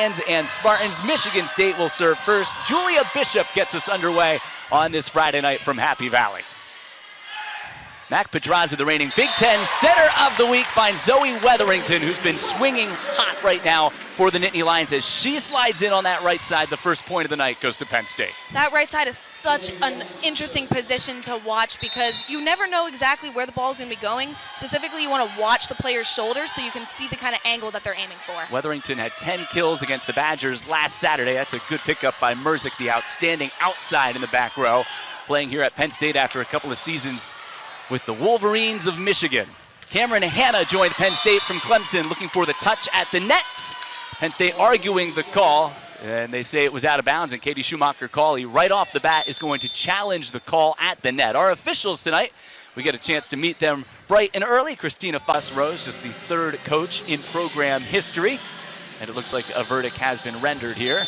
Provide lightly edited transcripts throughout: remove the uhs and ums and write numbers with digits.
And Spartans. Michigan State will serve first. Julia Bishop gets us underway on this Friday night from Happy Valley. Mac Pedraza, the reigning Big Ten Center of the Week, finds Zoe Wetherington, who's been swinging hot right now for the Nittany Lions as she slides in on that right side. The first point of the night goes to Penn State. That right side is such an interesting position to watch because you never know exactly where the ball is going to be going. Specifically, you want to watch the player's shoulders so you can see the kind of angle that they're aiming for. Wetherington had 10 kills against the Badgers last Saturday. That's a good pickup by Merzick, the outstanding outside in the back row, playing here at Penn State after a couple of seasons with the Wolverines of Michigan. Cameron Hanna joined Penn State from Clemson, looking for the touch at the net. Penn State arguing the call, and they say it was out of bounds, and Katie Schumacher-Cauley right off the bat is going to challenge the call at the net. Our officials tonight, we get a chance to meet them bright and early. Christina Foss-Rose, just the third coach in program history, and it looks like a verdict has been rendered here,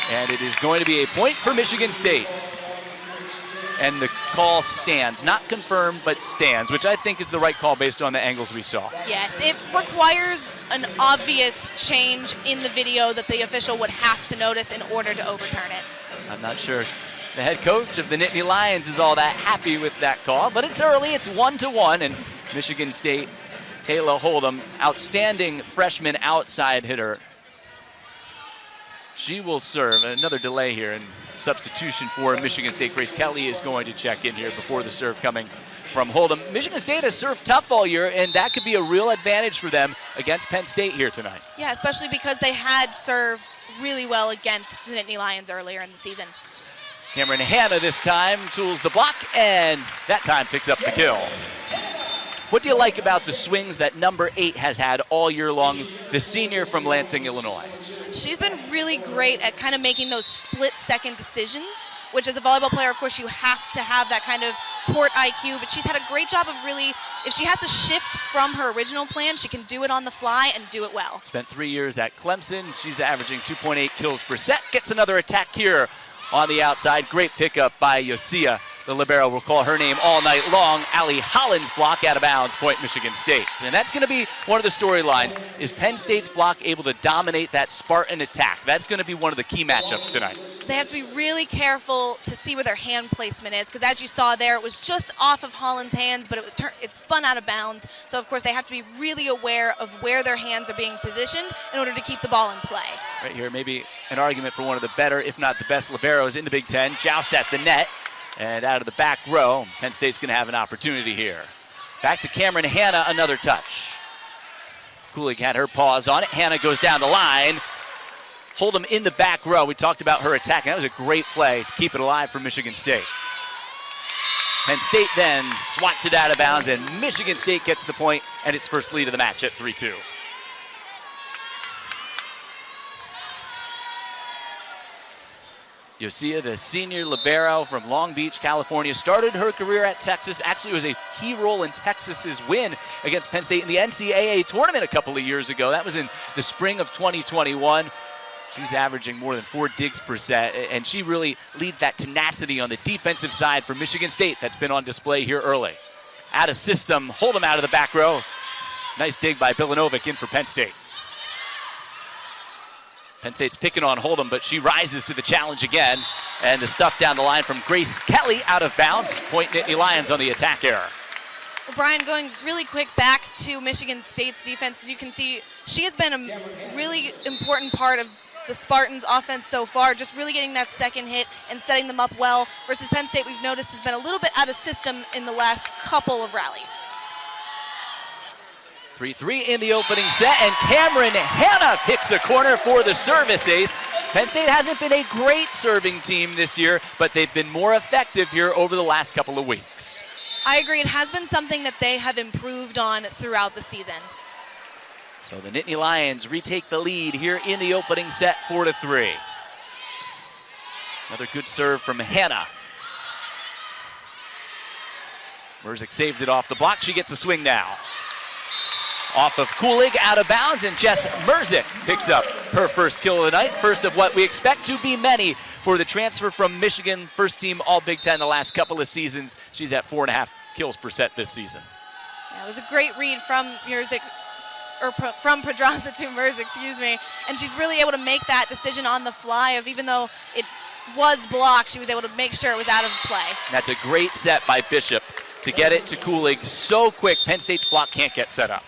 and it is going to be a point for Michigan State. And the call stands, not confirmed, but stands, which I think is the right call based on the angles we saw. Yes, it requires an obvious change in the video that the official would have to notice in order to overturn it. I'm not sure the head coach of the Nittany Lions is all that happy with that call, but it's early, it's 1-1, and Michigan State, Taylor Hold'em, outstanding freshman outside hitter. She will serve. Another delay here, and substitution for Michigan State. Grace Kelly is going to check in here before the serve coming from Hold'em. Michigan State has served tough all year, and that could be a real advantage for them against Penn State here tonight. Yeah, especially because they had served really well against the Nittany Lions earlier in the season. Cameron Hanna this time tools the block, and that time picks up the kill. What do you like about the swings that number 8 has had all year long, the senior from Lansing, Illinois? She's been really great at kind of making those split-second decisions, which as a volleyball player, of course, you have to have that kind of court IQ, but she's had a great job of really, if she has to shift from her original plan, she can do it on the fly and do it well. Spent 3 years at Clemson. She's averaging 2.8 kills per set. Gets another attack here on the outside. Great pickup by Yosia. The libero will call her name all night long. Allie Holland's block out of bounds, point Michigan State. And that's going to be one of the storylines. Is Penn State's block able to dominate that Spartan attack? That's going to be one of the key matchups tonight. They have to be really careful to see where their hand placement is, because as you saw there, it was just off of Holland's hands, but it spun out of bounds. So, of course, they have to be really aware of where their hands are being positioned in order to keep the ball in play. Right here, maybe an argument for one of the better, if not the best, liberos in the Big Ten. Joust at the net. And out of the back row, Penn State's going to have an opportunity here. Back to Cameron Hanna, another touch. Kulig had her paws on it. Hanna goes down the line. Hold'em in the back row. We talked about her attack, and that was a great play to keep it alive for Michigan State. Penn State then swats it out of bounds, and Michigan State gets the point and its first lead of the match at 3-2. Yosia, the senior libero from Long Beach, California, started her career at Texas. Actually, was a key role in Texas's win against Penn State in the NCAA tournament a couple of years ago. That was in the spring of 2021. She's averaging more than 4 digs per set, and she really leads that tenacity on the defensive side for Michigan State that's been on display here early. Out of system, Hold'em out of the back row. Nice dig by Bilanovic in for Penn State. Penn State's picking on Hold'em, but she rises to the challenge again. And the stuff down the line from Grace Kelly out of bounds. Point Nittany Lions on the attack error. Well, Brian, going really quick back to Michigan State's defense, as you can see, she has been a really important part of the Spartans' offense so far, just really getting that second hit and setting them up well. Versus Penn State, we've noticed, has been a little bit out of system in the last couple of rallies. 3-3 in the opening set, and Cameron Hanna picks a corner for the service ace. Penn State hasn't been a great serving team this year, but they've been more effective here over the last couple of weeks. I agree. It has been something that they have improved on throughout the season. So the Nittany Lions retake the lead here in the opening set, 4-3. Another good serve from Hanna. Merzick saved it off the block. She gets a swing now. Off of Kulig, out of bounds, and Jess Merzick picks up her first kill of the night. First of what we expect to be many for the transfer from Michigan, first team All-Big Ten the last couple of seasons. She's at 4.5 kills per set this season. Yeah, it was a great read from Merzick from Pedraza to Merz, excuse me, and she's really able to make that decision on the fly of, even though it was blocked, she was able to make sure it was out of play. That's a great set by Bishop to get it to Kulig so quick. Penn State's block can't get set up.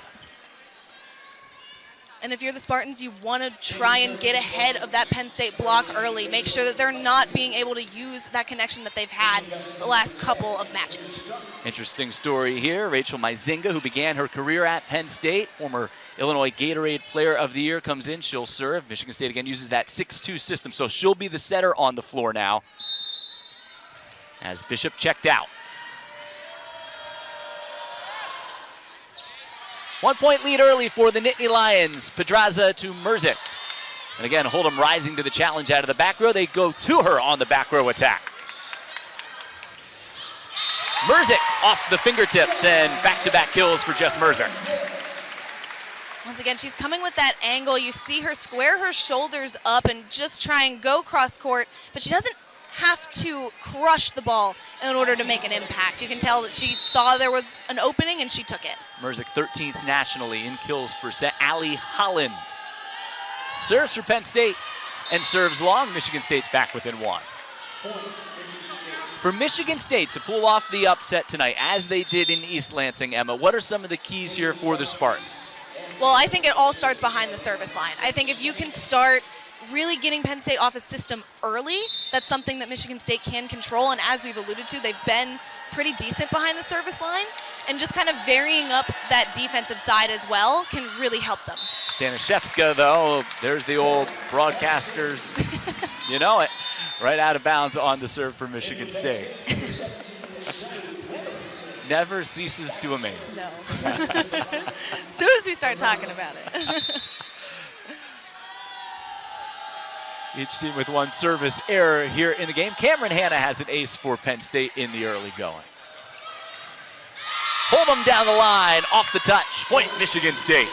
And if you're the Spartans, you want to try and get ahead of that Penn State block early. Make sure that they're not being able to use that connection that they've had the last couple of matches. Interesting story here. Rachel Maizinga, who began her career at Penn State, former Illinois Gatorade Player of the Year, comes in. She'll serve. Michigan State, again, uses that 6-2 system, so she'll be the setter on the floor now as Bishop checked out. 1 point lead early for the Nittany Lions. Pedraza to Merzik. And again, Hold'em rising to the challenge out of the back row. They go to her on the back row attack. Merzik off the fingertips, and back-to-back kills for Jess Merzik. Once again, she's coming with that angle. You see her square her shoulders up and just try and go cross court, but she doesn't have to crush the ball in order to make an impact. You can tell that she saw there was an opening and she took it. Merzik 13th nationally in kills per set. Allie Holland serves for Penn State and serves long. Michigan State's back within one. For Michigan State to pull off the upset tonight, as they did in East Lansing, Emma, what are some of the keys here for the Spartans? Well, I think it all starts behind the service line. I think if you can start really getting Penn State off a system early, that's something that Michigan State can control, and as we've alluded to, they've been pretty decent behind the service line, and just kind of varying up that defensive side as well can really help them. Staniszewska, though, there's the old broadcasters, you know it, right out of bounds on the serve for Michigan State. Never ceases to amaze. No. As soon as we start talking about it. Each team with one service error here in the game. Cameron Hanna has an ace for Penn State in the early going. Hold'em down the line, off the touch. Point, Michigan State.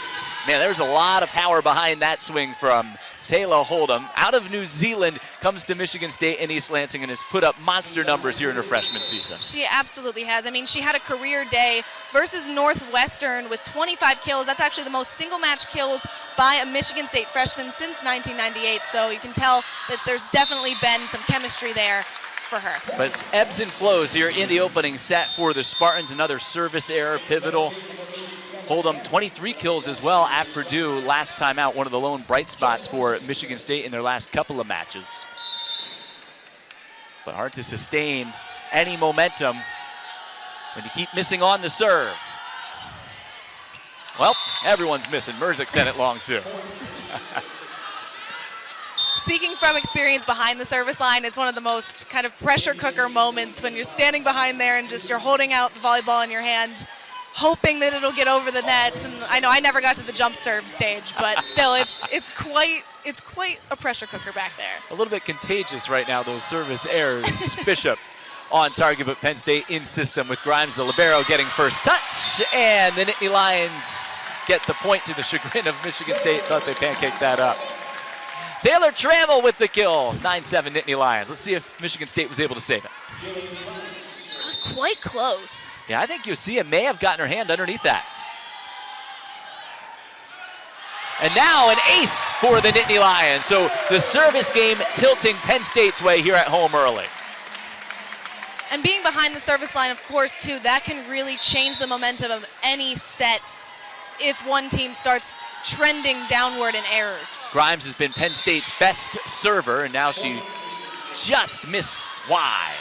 Man, there's a lot of power behind that swing from Taylor Hold'em. Out of New Zealand, comes to Michigan State and East Lansing and has put up monster numbers here in her freshman season. She absolutely has. I mean, she had a career day versus Northwestern with 25 kills. That's actually the most single match kills by a Michigan State freshman since 1998. So you can tell that there's definitely been some chemistry there for her. But it's ebbs and flows here in the opening set for the Spartans. Another service error, pivotal. Hold'em 23 kills as well at Purdue last time out. One of the lone bright spots for Michigan State in their last couple of matches. But hard to sustain any momentum when you keep missing on the serve. Well, everyone's missing. Merzik sent it long too. Speaking from experience behind the service line, it's one of the most kind of pressure cooker moments when you're standing behind there and just you're holding out the volleyball in your hand, hoping that it'll get over the net. And I know I never got to the jump serve stage, but still, it's quite a pressure cooker back there. A little bit contagious right now, those service errors. Bishop on target, but Penn State in system with Grimes, the libero, getting first touch, and the Nittany Lions get the point to the chagrin of Michigan State. Thought they pancaked that up. Taylor Trammell with the kill. 9-7 Nittany Lions. Let's see if Michigan State was able to save it. It was quite close. Yeah, I think Yosia may have gotten her hand underneath that. And now an ace for the Nittany Lions. So the service game tilting Penn State's way here at home early. And being behind the service line, of course, too, that can really change the momentum of any set if one team starts trending downward in errors. Grimes has been Penn State's best server, and now she just missed wide.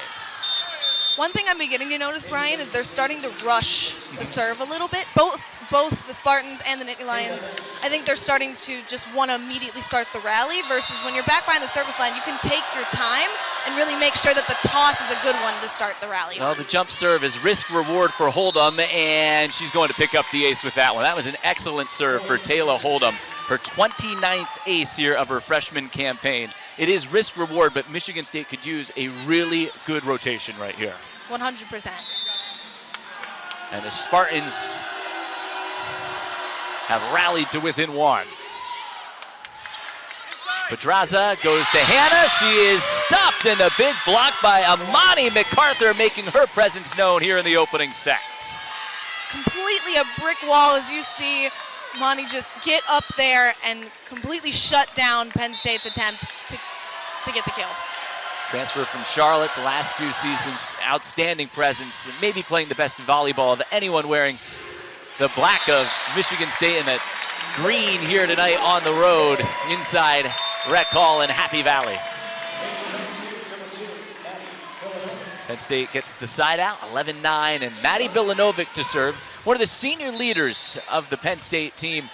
One thing I'm beginning to notice, Brian, is they're starting to rush the serve a little bit. Both the Spartans and the Nittany Lions, I think they're starting to just want to immediately start the rally, versus when you're back behind the service line, you can take your time and really make sure that the toss is a good one to start the rally. Well, the jump serve is risk reward for Hold'em, and she's going to pick up the ace with that one. That was an excellent serve for Taylor Hold'em, her 29th ace here of her freshman campaign. It is risk reward, but Michigan State could use a really good rotation right here. 100%. And the Spartans have rallied to within one. Pedraza goes to Hanna. She is stopped, and a big block by Amani MacArthur, making her presence known here in the opening set. Completely a brick wall, as you see Monty just get up there and completely shut down Penn State's attempt to get the kill. Transfer from Charlotte the last few seasons, outstanding presence, maybe playing the best volleyball of anyone wearing the black of Michigan State and that green here tonight on the road inside Rec Hall in Happy Valley. Penn State gets the side out, 11-9, and Maddie Bilanovic to serve. One of the senior leaders of the Penn State team,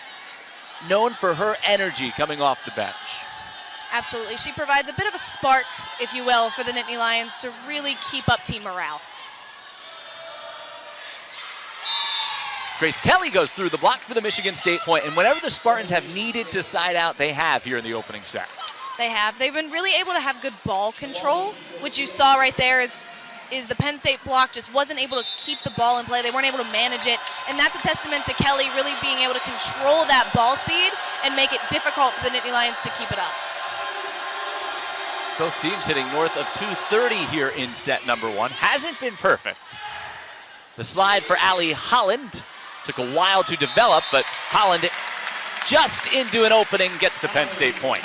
known for her energy coming off the bench. Absolutely. She provides a bit of a spark, if you will, for the Nittany Lions to really keep up team morale. Grace Kelly goes through the block for the Michigan State point, and whenever the Spartans have needed to side out, they have here in the opening set. They have. They've been really able to have good ball control, which you saw right there is the Penn State block just wasn't able to keep the ball in play. They weren't able to manage it, and that's a testament to Kelly really being able to control that ball speed and make it difficult for the Nittany Lions to keep it up. Both teams hitting north of 230 here in set number one. Hasn't been perfect. The slide for Allie Holland took a while to develop, but Holland just into an opening gets the Penn State point.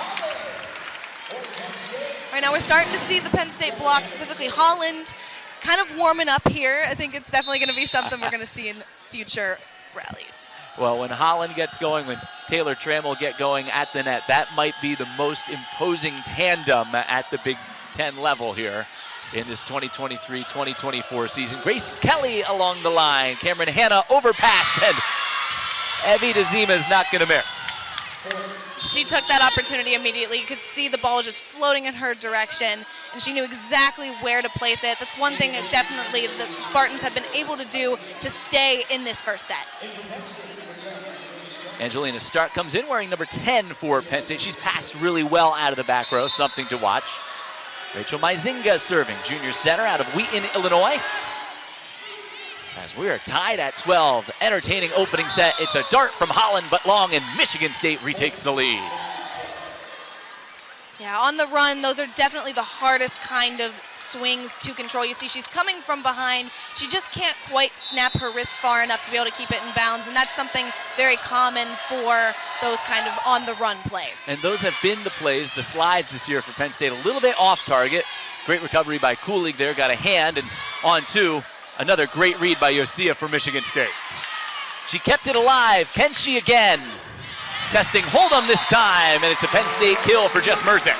Right now we're starting to see the Penn State block, specifically Holland, kind of warming up here. I think it's definitely going to be something we're going to see in future rallies. Well, when Holland gets going, when Taylor Trammell get going at the net, that might be the most imposing tandem at the Big Ten level here in this 2023-2024 season. Grace Kelly along the line. Cameron Hanna overpass, and Evie DeZima is not going to miss. She took that opportunity immediately. You could see the ball just floating in her direction, and she knew exactly where to place it. That's one thing that definitely the Spartans have been able to do to stay in this first set. Angelina Stark comes in wearing number 10 for Penn State. She's passed really well out of the back row, something to watch. Rachel Maizinga serving, junior center out of Wheaton, Illinois. As we are tied at 12, entertaining opening set. It's a dart from Holland, but long, and Michigan State retakes the lead. Yeah, on the run, those are definitely the hardest kind of swings to control. You see she's coming from behind. She just can't quite snap her wrist far enough to be able to keep it in bounds, and that's something very common for those kind of on-the-run plays. And those have been the plays, the slides this year for Penn State. A little bit off target. Great recovery by Coolig there, got a hand, and on two. Another great read by Yosia for Michigan State. She kept it alive. Can she again? Testing Hold'em this time, and it's a Penn State kill for Jess Merzick.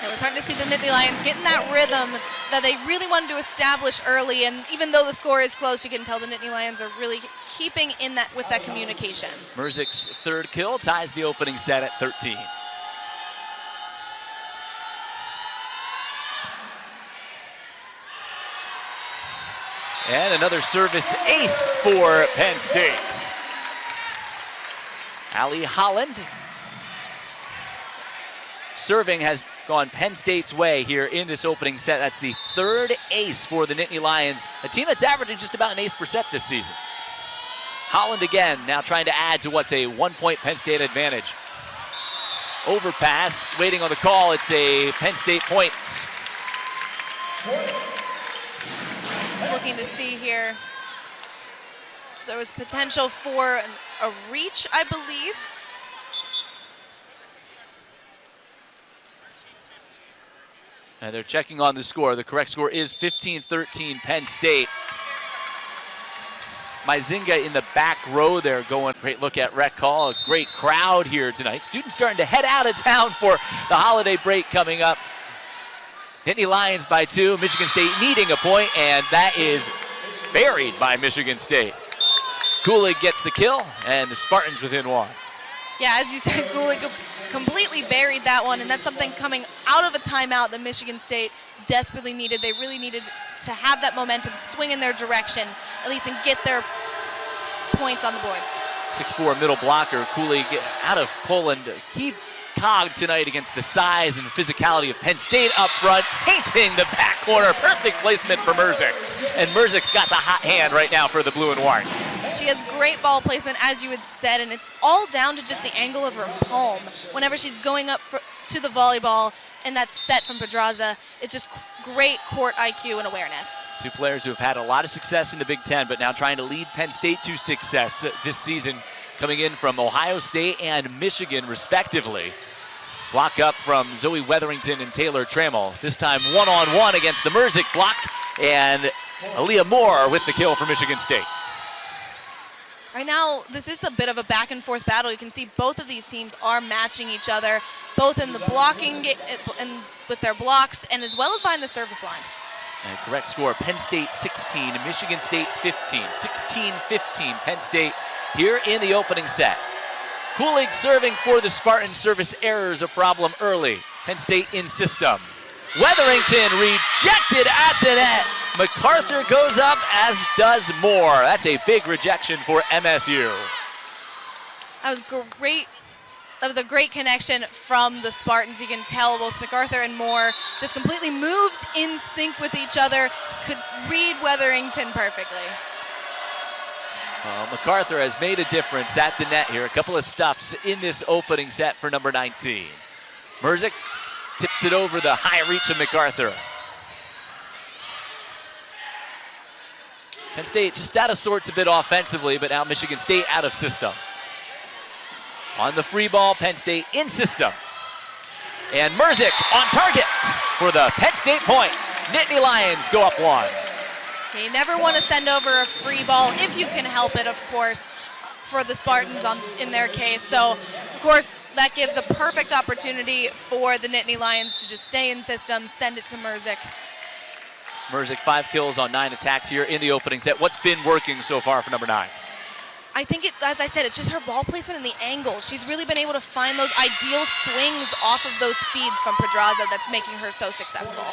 We're starting to see the Nittany Lions getting that rhythm that they really wanted to establish early, and even though the score is close, you can tell the Nittany Lions are really keeping in that with that communication. Merzick's third kill ties the opening set at 13. And another service ace for Penn State. Allie Holland serving has gone Penn State's way here in this opening set. That's the third ace for the Nittany Lions, a team that's averaging just about an ace per set this season. Holland again, now trying to add to what's a 1-point Penn State advantage. Overpass, waiting on the call. It's a Penn State point. Looking to see here, there was potential for a reach, I believe. And they're checking on the score. The correct score is 15-13 Penn State. Maizinga in the back row there going. Great look at Rec Hall. A great crowd here tonight. Students starting to head out of town for the holiday break coming up. Nittany Lions by 2, Michigan State needing a point, and that is buried by Michigan State. Coolig gets the kill, and the Spartans within 1. Yeah, as you said, Coolig completely buried that one, and that's something coming out of a timeout that Michigan State desperately needed. They really needed to have that momentum swing in their direction, at least, and get their points on the board. 6'4" middle blocker, Coolig out of Poland. Key cog tonight against the size and physicality of Penn State up front, painting the back corner. Perfect placement for Merzick. And Merzick's got the hot hand right now for the blue and white. She has great ball placement, as you had said, and it's all down to just the angle of her palm. Whenever she's going up to the volleyball and that's set from Pedraza, it's just great court IQ and awareness. Two players who have had a lot of success in the Big Ten, but now trying to lead Penn State to success this season, coming in from Ohio State and Michigan, respectively. Block up from Zoe Wetherington and Taylor Trammell. This time one-on-one against the Merzick block, and Aaliyah Moore with the kill for Michigan State. Right now, this is a bit of a back and forth battle. You can see both of these teams are matching each other, both in the blocking and with their blocks, and as well as behind the service line. And correct score, Penn State 16, Michigan State 15. 16-15, Penn State here in the opening set. Cooling serving for the Spartans. Service errors a problem early. Penn State in system. Wetherington rejected at the net. MacArthur goes up, as does Moore. That's a big rejection for MSU. That was great. That was a great connection from the Spartans. You can tell both MacArthur and Moore just completely moved in sync with each other, could read Wetherington perfectly. MacArthur has made a difference at the net here. A couple of stuffs in this opening set for number 19. Merzick tips it over the high reach of MacArthur. Penn State just out of sorts a bit offensively, but now Michigan State out of system. On the free ball, Penn State in system. And Merzick on target for the Penn State point. Nittany Lions go up one. You never want to send over a free ball if you can help it, of course, for the Spartans in their case. So, of course, that gives a perfect opportunity for the Nittany Lions to just stay in system, send it to Merzick. Merzick 5 kills on 9 attacks here in the opening set. What's been working so far for number 9? I think, as I said, it's just her ball placement and the angle. She's really been able to find those ideal swings off of those feeds from Pedraza that's making her so successful.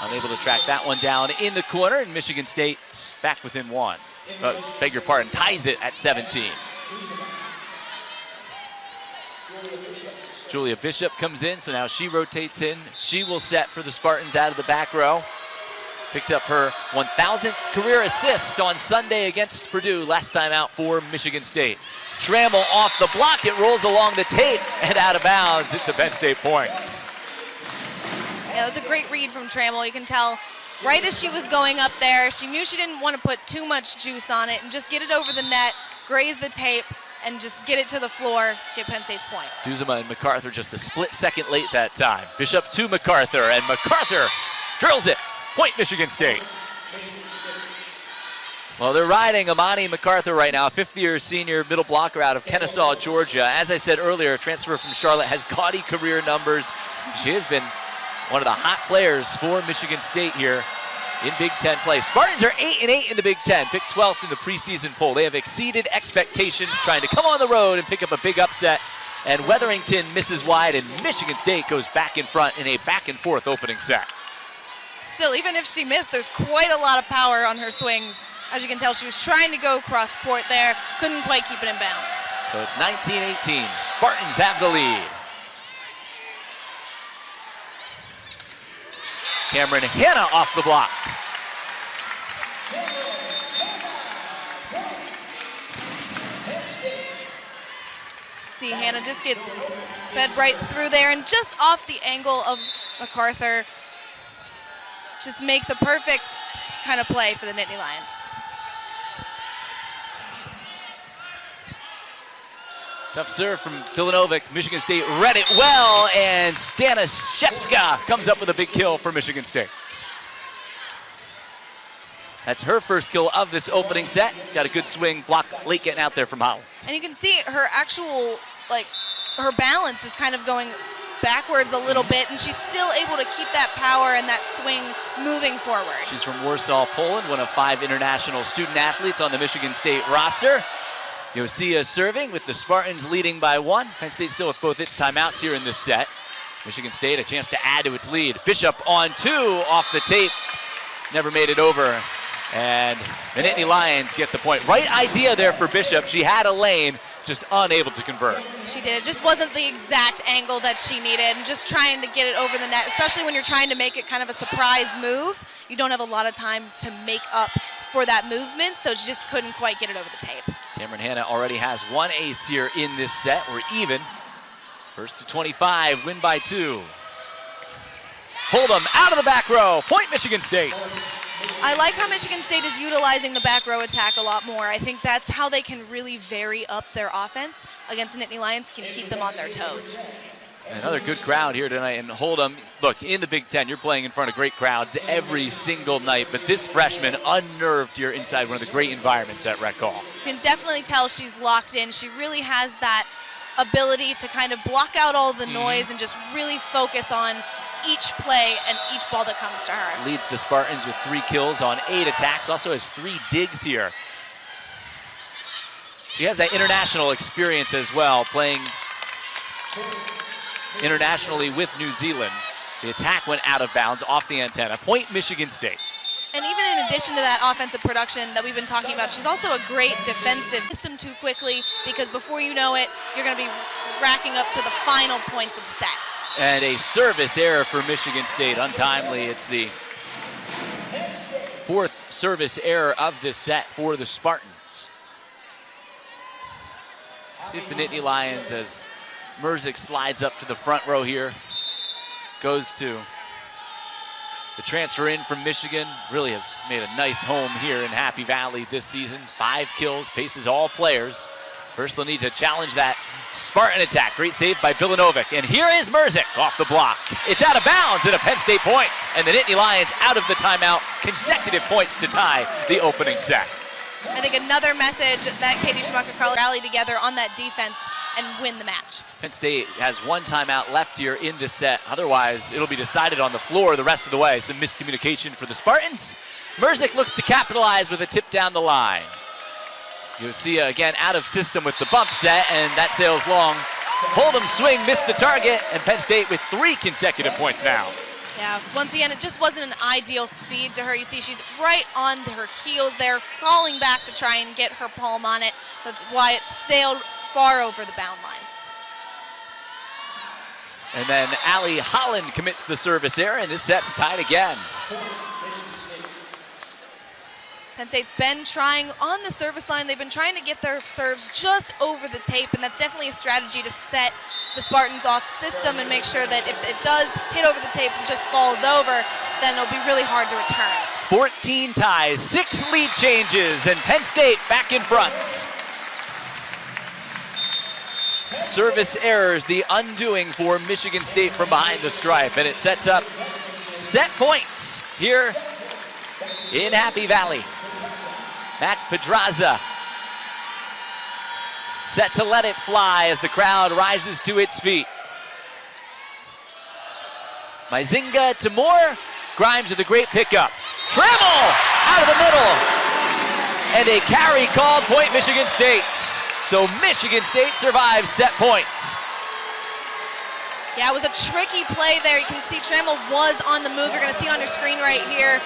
Unable to track that one down in the corner, and Michigan State's back within one. Beg your pardon, ties it at 17. Julia Bishop comes in, so now she rotates in. She will set for the Spartans out of the back row. Picked up her 1,000th career assist on Sunday against Purdue, last time out for Michigan State. Trammell off the block, it rolls along the tape and out of bounds. It's a Penn State point. Yeah, it was a great read from Trammell. You can tell right as she was going up there, she knew she didn't want to put too much juice on it and just get it over the net, graze the tape, and just get it to the floor, get Penn State's point. Duzema and MacArthur just a split second late that time. Bishop to MacArthur, and MacArthur drills it. Point Michigan State. Well, they're riding Amani MacArthur right now, a fifth-year senior middle blocker out of Kennesaw, Georgia. As I said earlier, a transfer from Charlotte, has gaudy career numbers. She has been one of the hot players for Michigan State here in Big Ten play. Spartans are 8-8 in the Big Ten, picked 12th in the preseason poll. They have exceeded expectations, trying to come on the road and pick up a big upset. And Wetherington misses wide, and Michigan State goes back in front in a back-and-forth opening set. Still, even if she missed, there's quite a lot of power on her swings. As you can tell, she was trying to go cross court there, couldn't quite keep it in bounds. So it's 19-18. Spartans have the lead. Cameron Hanna off the block. See, Hanna just gets fed right through there, and just off the angle of MacArthur, just makes a perfect kind of play for the Nittany Lions. Tough serve from Filanovic. Michigan State read it well, and Stanishevska comes up with a big kill for Michigan State. That's her first kill of this opening set. Got a good swing, block late getting out there from Holland. And you can see her actual, her balance is kind of going backwards a little bit, and she's still able to keep that power and that swing moving forward. She's from Warsaw, Poland, one of 5 international student athletes on the Michigan State roster. Yosia serving with the Spartans leading by 1. Penn State still with both its timeouts here in this set. Michigan State a chance to add to its lead. Bishop on 2 off the tape. Never made it over. And the Nittany Lions get the point. Right idea there for Bishop. She had a lane, just unable to convert. She did. It just wasn't the exact angle that she needed, and just trying to get it over the net, especially when you're trying to make it kind of a surprise move. You don't have a lot of time to make up for that movement, so she just couldn't quite get it over the tape. Cameron Hanna already has one ace here in this set. We're even. First to 25, win by 2. Hold'em out of the back row. Point Michigan State. I like how Michigan State is utilizing the back row attack a lot more. I think that's how they can really vary up their offense against the Nittany Lions, can keep them on their toes. Another good crowd here tonight, and Hold'em, look, in the Big Ten, you're playing in front of great crowds every single night, but this freshman unnerved here inside one of the great environments at Rec Hall. You can definitely tell she's locked in. She really has that ability to kind of block out all the noise and just really focus on each play and each ball that comes to her. Leads the Spartans with 3 kills on 8 attacks, also has 3 digs here. She has that international experience as well, playing internationally with New Zealand. The attack went out of bounds off the antenna. Point Michigan State. And even in addition to that offensive production that we've been talking about, she's also a great defensive system too quickly, because before you know it, you're going to be racking up to the final points of the set. And a service error for Michigan State, untimely. It's the 4th service error of this set for the Spartans. See if the Nittany Lions, as Merzik slides up to the front row here, goes to the transfer in from Michigan, really has made a nice home here in Happy Valley this season. 5 kills, paces all players. First they'll need to challenge that Spartan attack. Great save by Bilanovic. And here is Merzik off the block. It's out of bounds and a Penn State point. And the Nittany Lions out of the timeout. Consecutive points to tie the opening set. I think another message that Katie Schumacher rally together on that defense and win the match. Penn State has 1 timeout left here in this set. Otherwise, it'll be decided on the floor the rest of the way. Some miscommunication for the Spartans. Merzik looks to capitalize with a tip down the line. Yosia again out of system with the bump set, and that sails long. Hold'em swing missed the target, and Penn State with 3 consecutive points now. Yeah, once again, it just wasn't an ideal feed to her. You see she's right on her heels there, falling back to try and get her palm on it. That's why it sailed far over the bound line. And then Allie Holland commits the service error, and this set's tied again. Penn State's been trying on the service line. They've been trying to get their serves just over the tape, and that's definitely a strategy to set the Spartans off system and make sure that if it does hit over the tape and just falls over, then it'll be really hard to return. 14 ties, 6 lead changes, and Penn State back in front. Service errors, the undoing for Michigan State from behind the stripe, and it sets up set points here in Happy Valley. Mac Pedraza set to let it fly as the crowd rises to its feet. Maizinga to Moore. Grimes with a great pickup. Trammell out of the middle. And a carry called point Michigan State. So Michigan State survives set points. Yeah, it was a tricky play there. You can see Trammell was on the move. You're going to see it on your screen right here.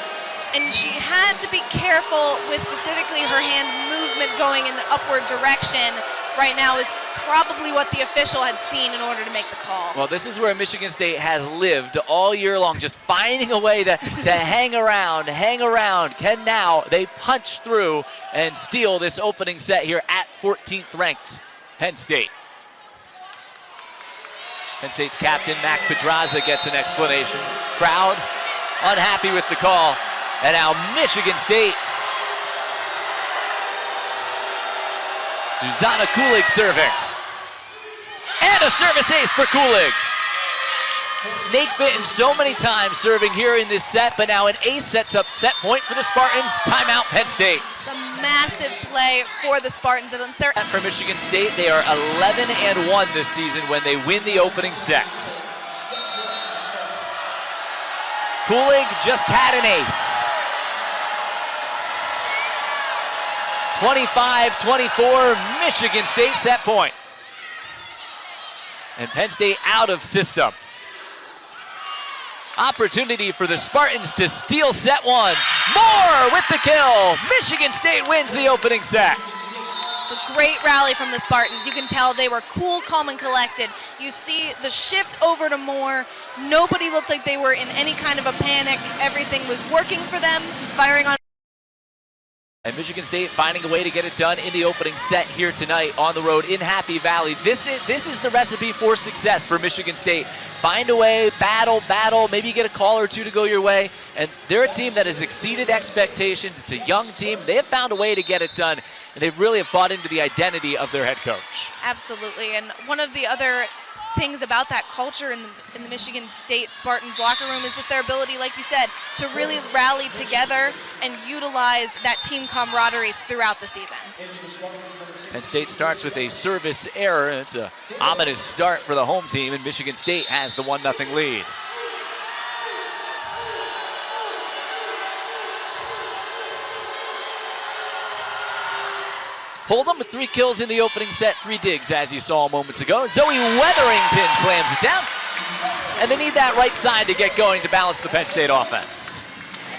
And she had to be careful with specifically her hand movement going in the upward direction. Right now is probably what the official had seen in order to make the call. Well, this is where Michigan State has lived all year long, just finding a way to hang around. Can now they punch through and steal this opening set here at 14th ranked Penn State. Penn State's captain, Mac Pedraza, gets an explanation. Crowd unhappy with the call. And now Michigan State. Susanna Kulig serving. And a service ace for Kulig. Snake bitten so many times serving here in this set, but now an ace sets up set point for the Spartans. Timeout Penn State. It's a massive play for the Spartans. For Michigan State, they are 11-1 this season when they win the opening set. Kulig just had an ace. 25-24, Michigan State set point. And Penn State out of system. Opportunity for the Spartans to steal set 1. Moore with the kill. Michigan State wins the opening set. It's a great rally from the Spartans. You can tell they were cool, calm, and collected. You see the shift over to Moore. Nobody looked like they were in any kind of a panic. Everything was working for them, firing on And Michigan State finding a way to get it done in the opening set here tonight on the road in Happy Valley. This is the recipe for success for Michigan State. Find a way, battle, maybe you get a call or two to go your way. And they're a team that has exceeded expectations. It's a young team. They have found a way to get it done, and they really have bought into the identity of their head coach. Absolutely, and one of the other things about that culture in the Michigan State Spartans locker room is just their ability, like you said, to really rally together and utilize that team camaraderie throughout the season. Penn State starts with a service error. It's an ominous start for the home team, and Michigan State has the 1-0 lead. Hold'em with 3 kills in the opening set, 3 digs, as you saw moments ago. Zoe Weatherington slams it down. And they need that right side to get going to balance the Penn State offense.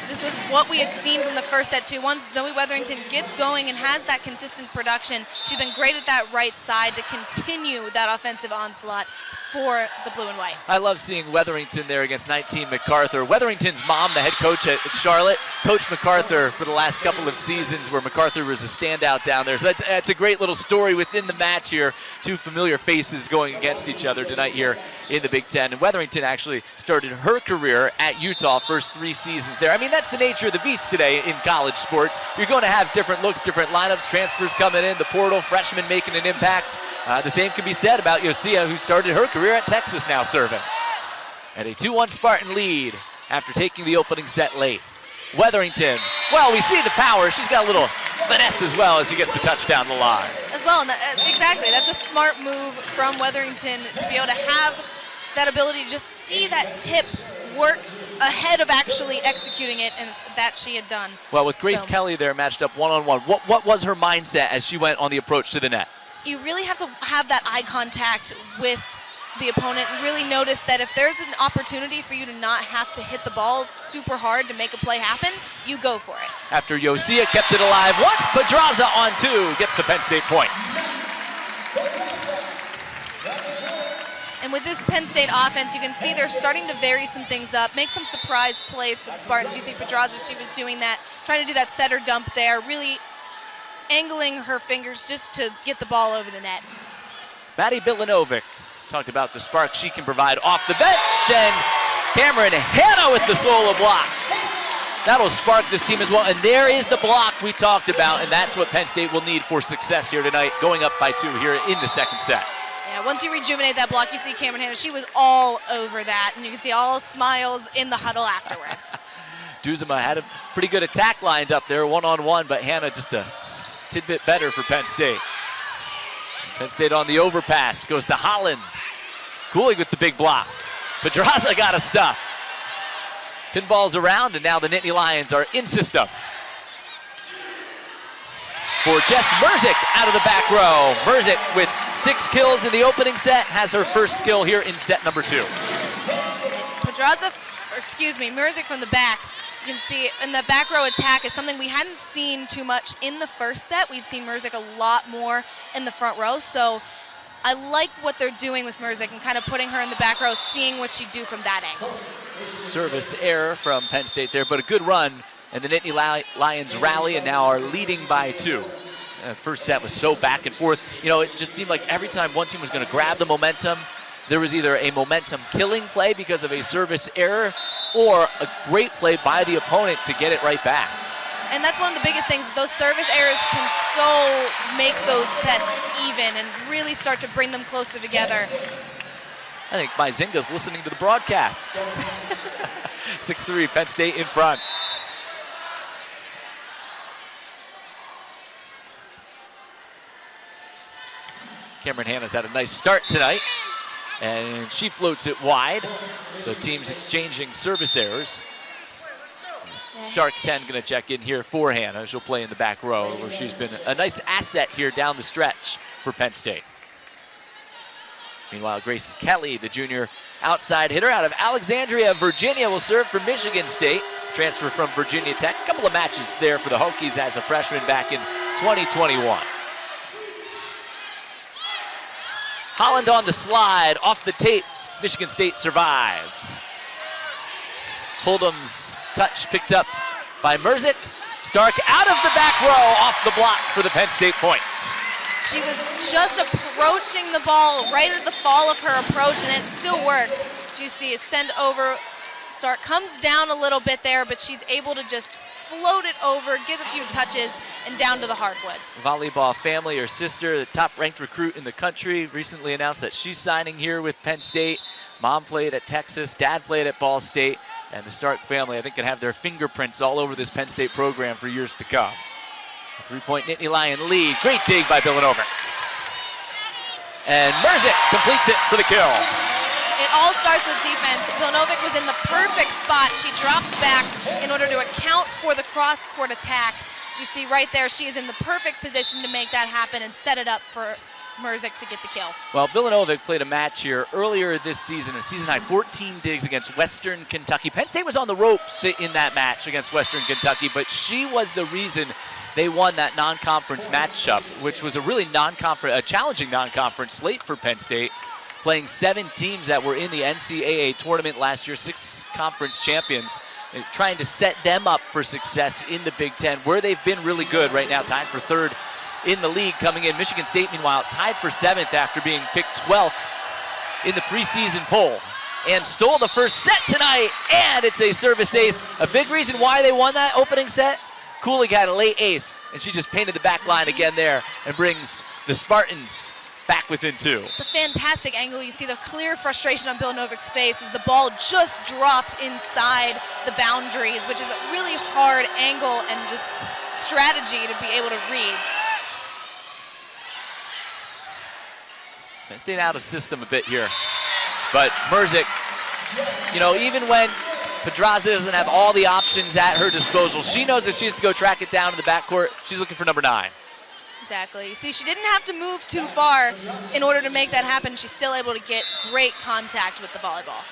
This was what we had seen from the first set, too. Once Zoe Weatherington gets going and has that consistent production, she's been great at that right side to continue that offensive onslaught for the blue and white. I love seeing Weatherington there against 19 MacArthur. Weatherington's mom, the head coach at Charlotte, coached MacArthur for the last couple of seasons where MacArthur was a standout down there. So that's a great little story within the match here. 2 familiar faces going against each other tonight here in the Big Ten. And Weatherington actually started her career at Utah, first 3 seasons there. I mean, that's the nature of the beast today in college sports. You're going to have different looks, different lineups, transfers coming in, the portal, freshmen making an impact. The same can be said about Yosia, who started her career at Texas now serving. And a 2-1 Spartan lead after taking the opening set late. Weatherington, well, we see the power. She's got a little finesse as well as she gets the touchdown the line. As well, and exactly. That's a smart move from Weatherington to be able to have that ability to just see that tip work ahead of actually executing it, and that she had done. Well, with Grace Kelly there matched up one-on-one, what was her mindset as she went on the approach to the net? You really have to have that eye contact with the opponent and really notice that if there's an opportunity for you to not have to hit the ball super hard to make a play happen, you go for it. After Yosia kept it alive once, Pedraza on 2 gets the Penn State point. And with this Penn State offense, you can see they're starting to vary some things up, make some surprise plays for the Spartans. You see Pedraza, she was doing that, trying to do that setter dump there, really angling her fingers just to get the ball over the net. Maddie Bilanovic talked about the spark she can provide off the bench, and Cameron Hanna with the solo block. That'll spark this team as well, and there is the block we talked about, and that's what Penn State will need for success here tonight, going up by 2 here in the second set. Yeah, once you rejuvenate that block, you see Cameron Hanna, she was all over that, and you can see all smiles in the huddle afterwards. Duzema had a pretty good attack lined up there, one-on-one, but Hanna just a tidbit better for Penn State. Penn State on the overpass, goes to Holland. Cooling with the big block. Pedraza got a stuff. Pinballs around, and now the Nittany Lions are in system. For Jess Merzick out of the back row. Merzick with 6 kills in the opening set, has her first kill here in set number 2. Merzick from the back. You can see in the back row attack is something we hadn't seen too much in the first set. We'd seen Merzick a lot more in the front row, so I like what they're doing with Merzick and kind of putting her in the back row, seeing what she'd do from that angle. Service error from Penn State there, but a good run, and the Nittany Lions rally and now are leading by 2. First set was so back and forth. You know, it just seemed like every time one team was going to grab the momentum, there was either a momentum killing play because of a service error or a great play by the opponent to get it right back. And that's one of the biggest things, is those service errors can so make those sets even and really start to bring them closer together. I think Myzinga's listening to the broadcast. 6-3, Penn State in front. Cameron Hanna's had a nice start tonight, and she floats it wide. So teams exchanging service errors. Stark 10 going to check in here for Hanna. She'll play in the back row, where she's been a nice asset here down the stretch for Penn State. Meanwhile, Grace Kelly, the junior outside hitter out of Alexandria, Virginia, will serve for Michigan State. Transfer from Virginia Tech. A couple of matches there for the Hokies as a freshman back in 2021. Holland on the slide, off the tape. Michigan State survives. Hold'em's touch picked up by Merzick. Stark out of the back row, off the block for the Penn State point. She was just approaching the ball right at the fall of her approach, and it still worked. You see it send over. Stark comes down a little bit there, but she's able to just float it over, get a few touches, and down to the hardwood. Volleyball family, her sister, the top-ranked recruit in the country, recently announced that she's signing here with Penn State. Mom played at Texas, dad played at Ball State, and the Stark family, I think, can have their fingerprints all over this Penn State program for years to come. A three-point Nittany Lion lead. Great dig by Villanova. And Merzick completes it for the kill. It all starts with defense. Vilanovic was in the perfect spot. She dropped back in order to account for the cross-court attack. As you see right there, she is in the perfect position to make that happen and set it up for Merzick to get the kill. Well, Vilanovic played a match here earlier this season, a season-high 14 digs against Western Kentucky. Penn State was on the ropes in that match against Western Kentucky, but she was the reason they won that non-conference matchup, which was a really challenging non-conference slate for Penn State, playing 7 teams that were in the NCAA tournament last year, 6 conference champions, and trying to set them up for success in the Big Ten, where they've been really good right now, tied for 3rd in the league coming in. Michigan State, meanwhile, tied for 7th after being picked 12th in the preseason poll, and stole the first set tonight, and it's a service ace. A big reason why they won that opening set, Kulig had a late ace, and she just painted the back line again there and brings the Spartans back within 2. It's a fantastic angle. You see the clear frustration on Vilanovic's face as the ball just dropped inside the boundaries, which is a really hard angle and just strategy to be able to read. Staying out of system a bit here. But Merzick, you know, even when Pedraza doesn't have all the options at her disposal, she knows that she has to go track it down in the backcourt. She's looking for number 9. Exactly. See, she didn't have to move too far in order to make that happen. She's still able to get great contact with the volleyball.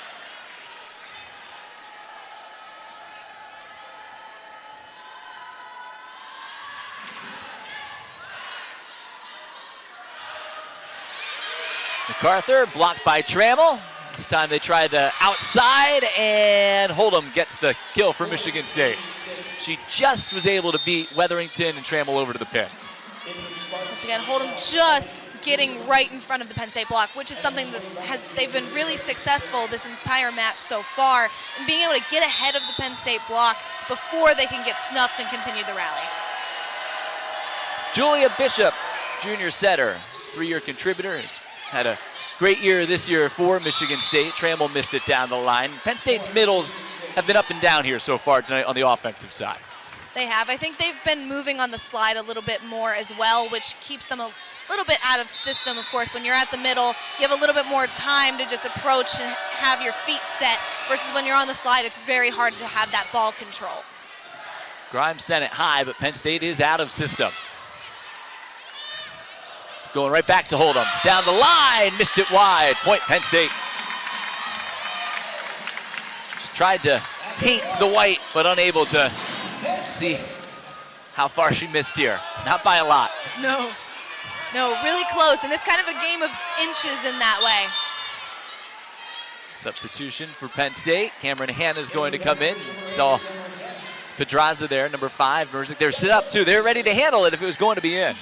MacArthur blocked by Trammell. This time they tried to outside, and Hold'em gets the kill for Michigan State. She just was able to beat Wetherington and Trammell over to the pin. Once again, Hold'em just getting right in front of the Penn State block, which is something that they've been really successful this entire match so far, in being able to get ahead of the Penn State block before they can get snuffed and continue the rally. Julia Bishop, junior setter, 3-year contributor, has had a great year this year for Michigan State. Trammell missed it down the line. Penn State's middles have been up and down here so far tonight on the offensive side. They have. I think they've been moving on the slide a little bit more as well, which keeps them a little bit out of system. Of course, when you're at the middle, you have a little bit more time to just approach and have your feet set, versus when you're on the slide, it's very hard to have that ball control. Grimes sent it high, but Penn State is out of system. Going right back to Hold'em. Down the line, missed it wide. Point Penn State. Just tried to paint the white, but unable to see how far she missed here. Not by a lot. No, really close, and it's kind of a game of inches in that way. Substitution for Penn State. Cameron Hanna's going to come in. Saw Pedraza there, number 5. Merzick there, sit up too. They're ready to handle it if it was going to be in.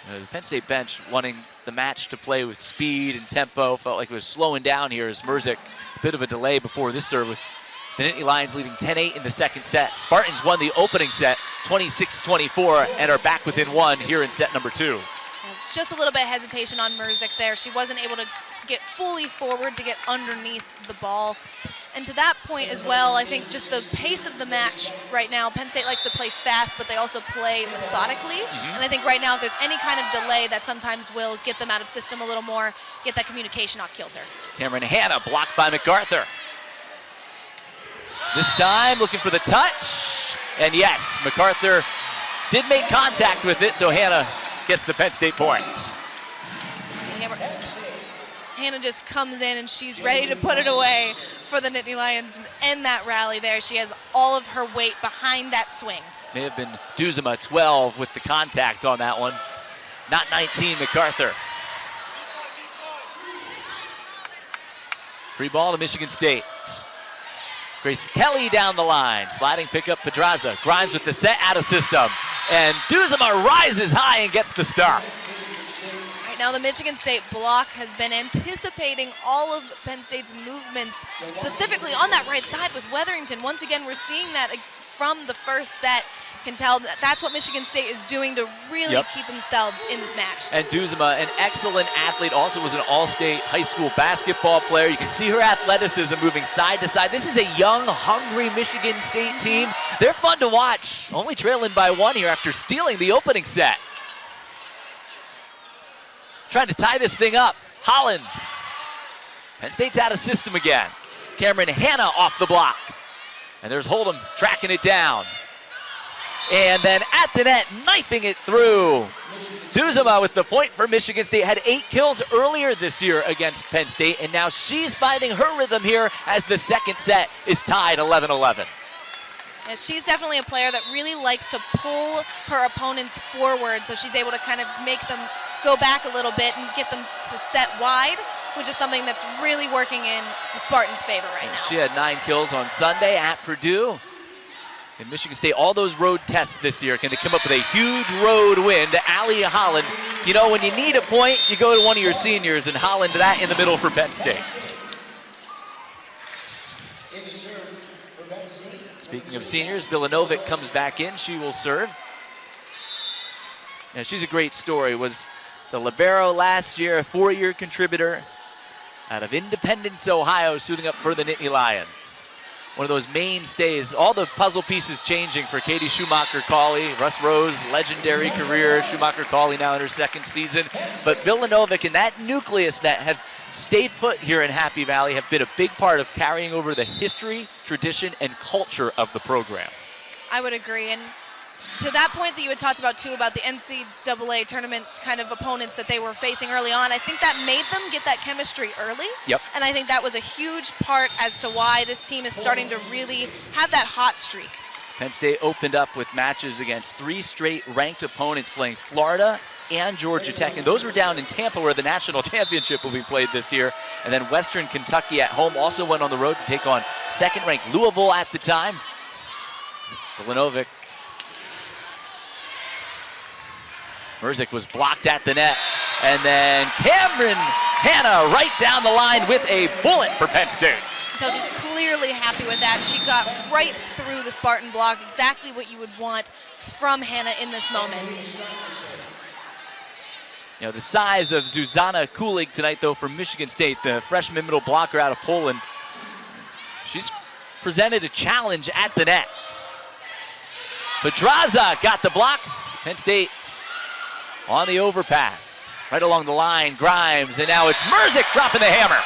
The Penn State bench wanting the match to play with speed and tempo. Felt like it was slowing down here as Merzick, a bit of a delay before this serve with the Nittany Lions leading 10-8 in the second set. Spartans won the opening set 26-24 and are back within 1 here in set number 2. It's just a little bit hesitation on Merzick there. She wasn't able to get fully forward to get underneath the ball. And to that point as well, I think just the pace of the match right now, Penn State likes to play fast, but they also play methodically. And I think right now, if there's any kind of delay, that sometimes will get them out of system a little more, get that communication off kilter. Cameron Hanna blocked by MacArthur. This time looking for the touch. And yes, MacArthur did make contact with it, so Hanna gets the Penn State point. Hanna just comes in and she's ready to put it away for the Nittany Lions and end that rally there. She has all of her weight behind that swing. May have been Duzema 12 with the contact on that one. Not 19, MacArthur. Free ball to Michigan State. Grace Kelly down the line. Sliding pickup Pedraza. Grimes with the set out of system. And Duzema rises high and gets the stop. Right now the Michigan State block has been anticipating all of Penn State's movements, specifically on that right side with Weatherington. Once again, we're seeing that from the first set. Can tell that's what Michigan State is doing to really keep themselves in this match. And Duzema, an excellent athlete, also was an all-state high school basketball player. You can see her athleticism moving side to side. This is a young, hungry Michigan State team. They're fun to watch, only trailing by 1 here after stealing the opening set. Trying to tie this thing up. Holland. Penn State's out of system again. Cameron Hanna off the block. And there's Hold'em tracking it down. And then at the net, knifing it through. Duzema with the point for Michigan State. Had 8 kills earlier this year against Penn State, and now she's finding her rhythm here as the second set is tied 11-11. Yeah, she's definitely a player that really likes to pull her opponents forward, so she's able to kind of make them go back a little bit and get them to set wide, which is something that's really working in the Spartans' favor right now. She had 9 kills on Sunday at Purdue. And Michigan State, all those road tests this year, can they come up with a huge road win to Allie Holland? You know, when you need a point, you go to one of your seniors, and Holland that in the middle for Penn State. Speaking of seniors, Bilanovic comes back in. She will serve. And she's a great story. Was the libero last year, a 4-year contributor out of Independence, Ohio, suiting up for the Nittany Lions. One of those mainstays, all the puzzle pieces changing for Katie Schumacher-Cawley. Russ Rose, legendary career. Schumacher-Cawley now in her 2nd season. But Bilanovic and that nucleus that have stayed put here in Happy Valley have been a big part of carrying over the history, tradition, and culture of the program. I would agree. And to that point that you had talked about too, about the NCAA tournament kind of opponents that they were facing early on, I think that made them get that chemistry early. And I think that was a huge part as to why this team is starting to really have that hot streak. Penn State opened up with matches against 3 straight ranked opponents, playing Florida and Georgia Tech, and those were down in Tampa where the national championship will be played this year. And then Western Kentucky at home also went on the road to take on 2nd-ranked Louisville at the time. Bilanovic. Merzik was blocked at the net. And then Cameron Hanna right down the line with a bullet for Penn State. Until she's clearly happy with that. She got right through the Spartan block, exactly what you would want from Hanna in this moment. You know, the size of Zuzana Kulig tonight, though, for Michigan State, the freshman middle blocker out of Poland. She's presented a challenge at the net. Pedraza got the block. Penn State on the overpass. Right along the line, Grimes, and now it's Merzik dropping the hammer.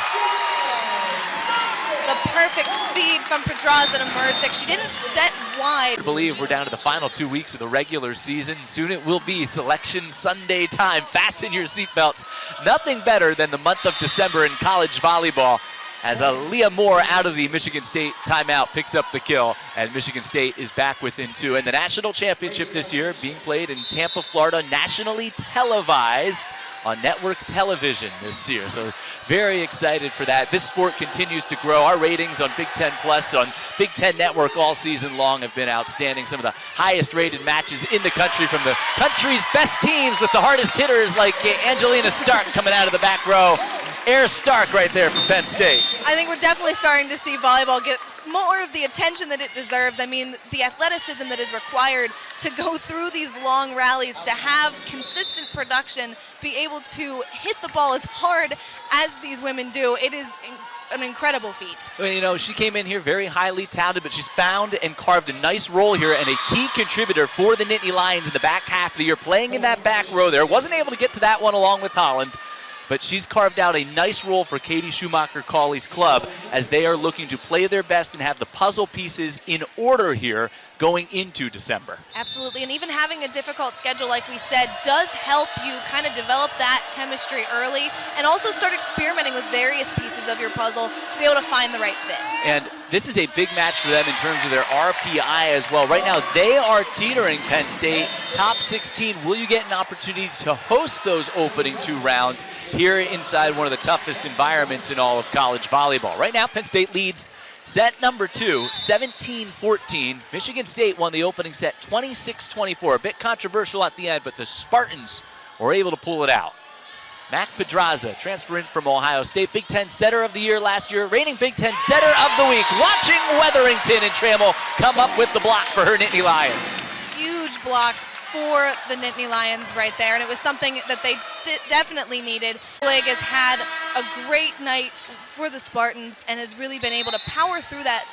The perfect feed from Pedraza to Merzik. She didn't set wide. I believe we're down to the final 2 weeks of the regular season. Soon it will be Selection Sunday time. Fasten your seatbelts. Nothing better than the month of December in college volleyball, as Leah Moore out of the Michigan State timeout picks up the kill, and Michigan State is back within 2. And the national championship this year being played in Tampa, Florida, nationally televised on network television this year. So very excited for that. This sport continues to grow. Our ratings on Big Ten Plus, on Big Ten Network all season long have been outstanding. Some of the highest rated matches in the country from the country's best teams with the hardest hitters like Angelina Stark coming out of the back row. Air Stark right there for Penn State. I think we're definitely starting to see volleyball get more of the attention that it deserves. I mean, the athleticism that is required to go through these long rallies, to have consistent production, be able to hit the ball as hard as these women do, it is an incredible feat. Well, you know, she came in here very highly touted, but she's found and carved a nice role here and a key contributor for the Nittany Lions in the back half of the year, playing in that back row there. Wasn't able to get to that one along with Holland, but she's carved out a nice role for Katie Schumacher-Cawley's club as they are looking to play their best and have the puzzle pieces in order here going into December. Absolutely, and even having a difficult schedule, like we said, does help you kind of develop that chemistry early and also start experimenting with various pieces of your puzzle to be able to find the right fit. And this is a big match for them in terms of their RPI as well. Right now, they are teetering Penn State. Top 16, will you get an opportunity to host those opening 2 rounds here inside one of the toughest environments in all of college volleyball? Right now, Penn State leads Set number 2, 17-14. Michigan State won the opening set 26-24. A bit controversial at the end, but the Spartans were able to pull it out. Mac Pedraza, transfer in from Ohio State, Big Ten Setter of the Year last year, reigning Big Ten Setter of the Week. Watching Weatherington and Trammell come up with the block for her Nittany Lions. Huge block for the Nittany Lions right there, and it was something that they definitely needed. Lig has had a great night for the Spartans and has really been able to power through that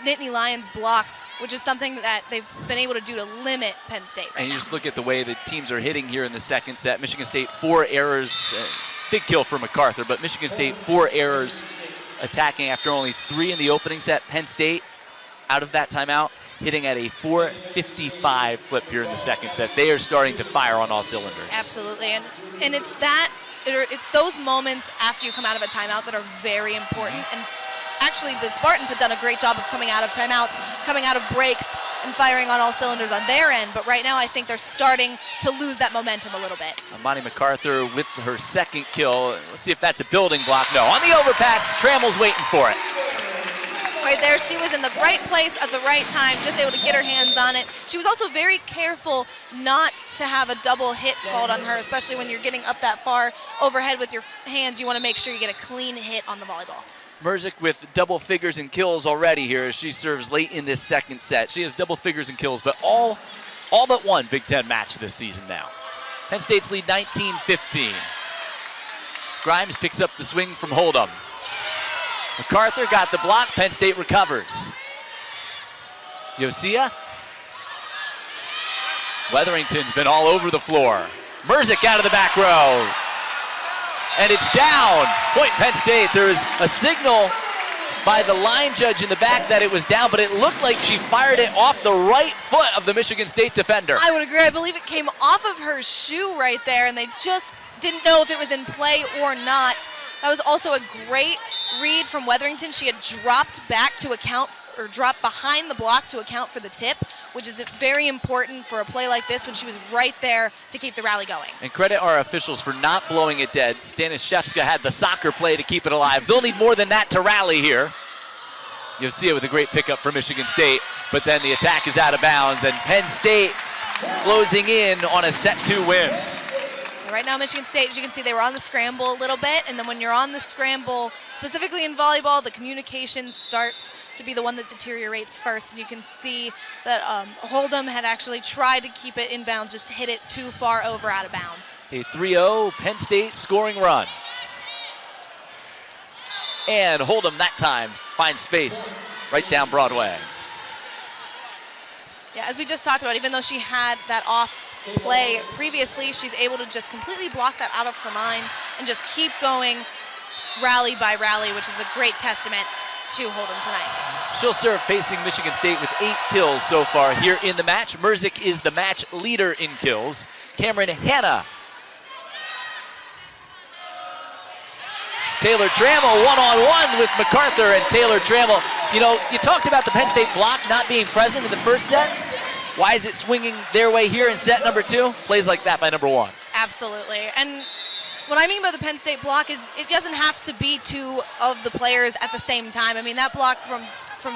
Nittany Lions block, which is something that they've been able to do to limit Penn State right And you now. just look at the way the teams are hitting here in the second set. Michigan State 4 errors, big kill for MacArthur, but Michigan State 4 errors attacking after only 3 in the opening set. Penn State, out of that timeout, hitting at a 4.55 clip here in the second set. They are starting to fire on all cylinders. Absolutely, and it's those moments after you come out of a timeout that are very important. And actually, the Spartans have done a great job of coming out of timeouts, coming out of breaks, and firing on all cylinders on their end. But right now, I think they're starting to lose that momentum a little bit. Amani MacArthur with her second kill. Let's see if that's a building block. No, on the overpass, Trammell's waiting for it. Right there, she was in the right place at the right time, just able to get her hands on it. She was also very careful not to have a double hit called on her, especially when you're getting up that far overhead with your hands. You want to make sure you get a clean hit on the volleyball. Merzik with double figures in kills already here as she serves late in this second set. She has double figures in kills, but all but one Big Ten match this season now. Penn State's lead 19-15. Grimes picks up the swing from Hold'em. MacArthur got the block, Penn State recovers. Yosia. Weatherington's been all over the floor. Merzik out of the back row. And it's down. Point Penn State. There's a signal by the line judge in the back that it was down, but it looked like she fired it off the right foot of the Michigan State defender. I would agree. I believe it came off of her shoe right there, and they just didn't know if it was in play or not. That was also a great read from Weatherington. She had dropped back to account, or dropped behind the block to account for the tip, which is very important for a play like this when she was right there to keep the rally going. And credit our officials for not blowing it dead. Staniszewska had the soccer play to keep it alive. They'll need more than that to rally here. Yosia with a great pickup for Michigan State, but then the attack is out of bounds, and Penn State closing in on a set 2 win. Right now, Michigan State, as you can see, they were on the scramble a little bit, and then when you're on the scramble, specifically in volleyball, the communication starts to be the one that deteriorates first, and you can see that Hold'em had actually tried to keep it in bounds, just hit it too far over out of bounds. A 3-0 Penn State scoring run. And Hold'em that time finds space right down Broadway. Yeah, as we just talked about, even though she had that off play previously, she's able to just completely block that out of her mind and just keep going rally by rally, which is a great testament to Hold'em tonight. She'll serve facing Michigan State with 8 kills so far here in the match. Merzik is the match leader in kills. Cameron Hanna. Taylor Trammell one-on-one with MacArthur, and Taylor Trammell, you know, you talked about the Penn State block not being present in the first set. Why is it swinging their way here in set number 2? Plays like that by number 1. Absolutely. And what I mean by the Penn State block is it doesn't have to be 2 of the players at the same time. I mean, that block from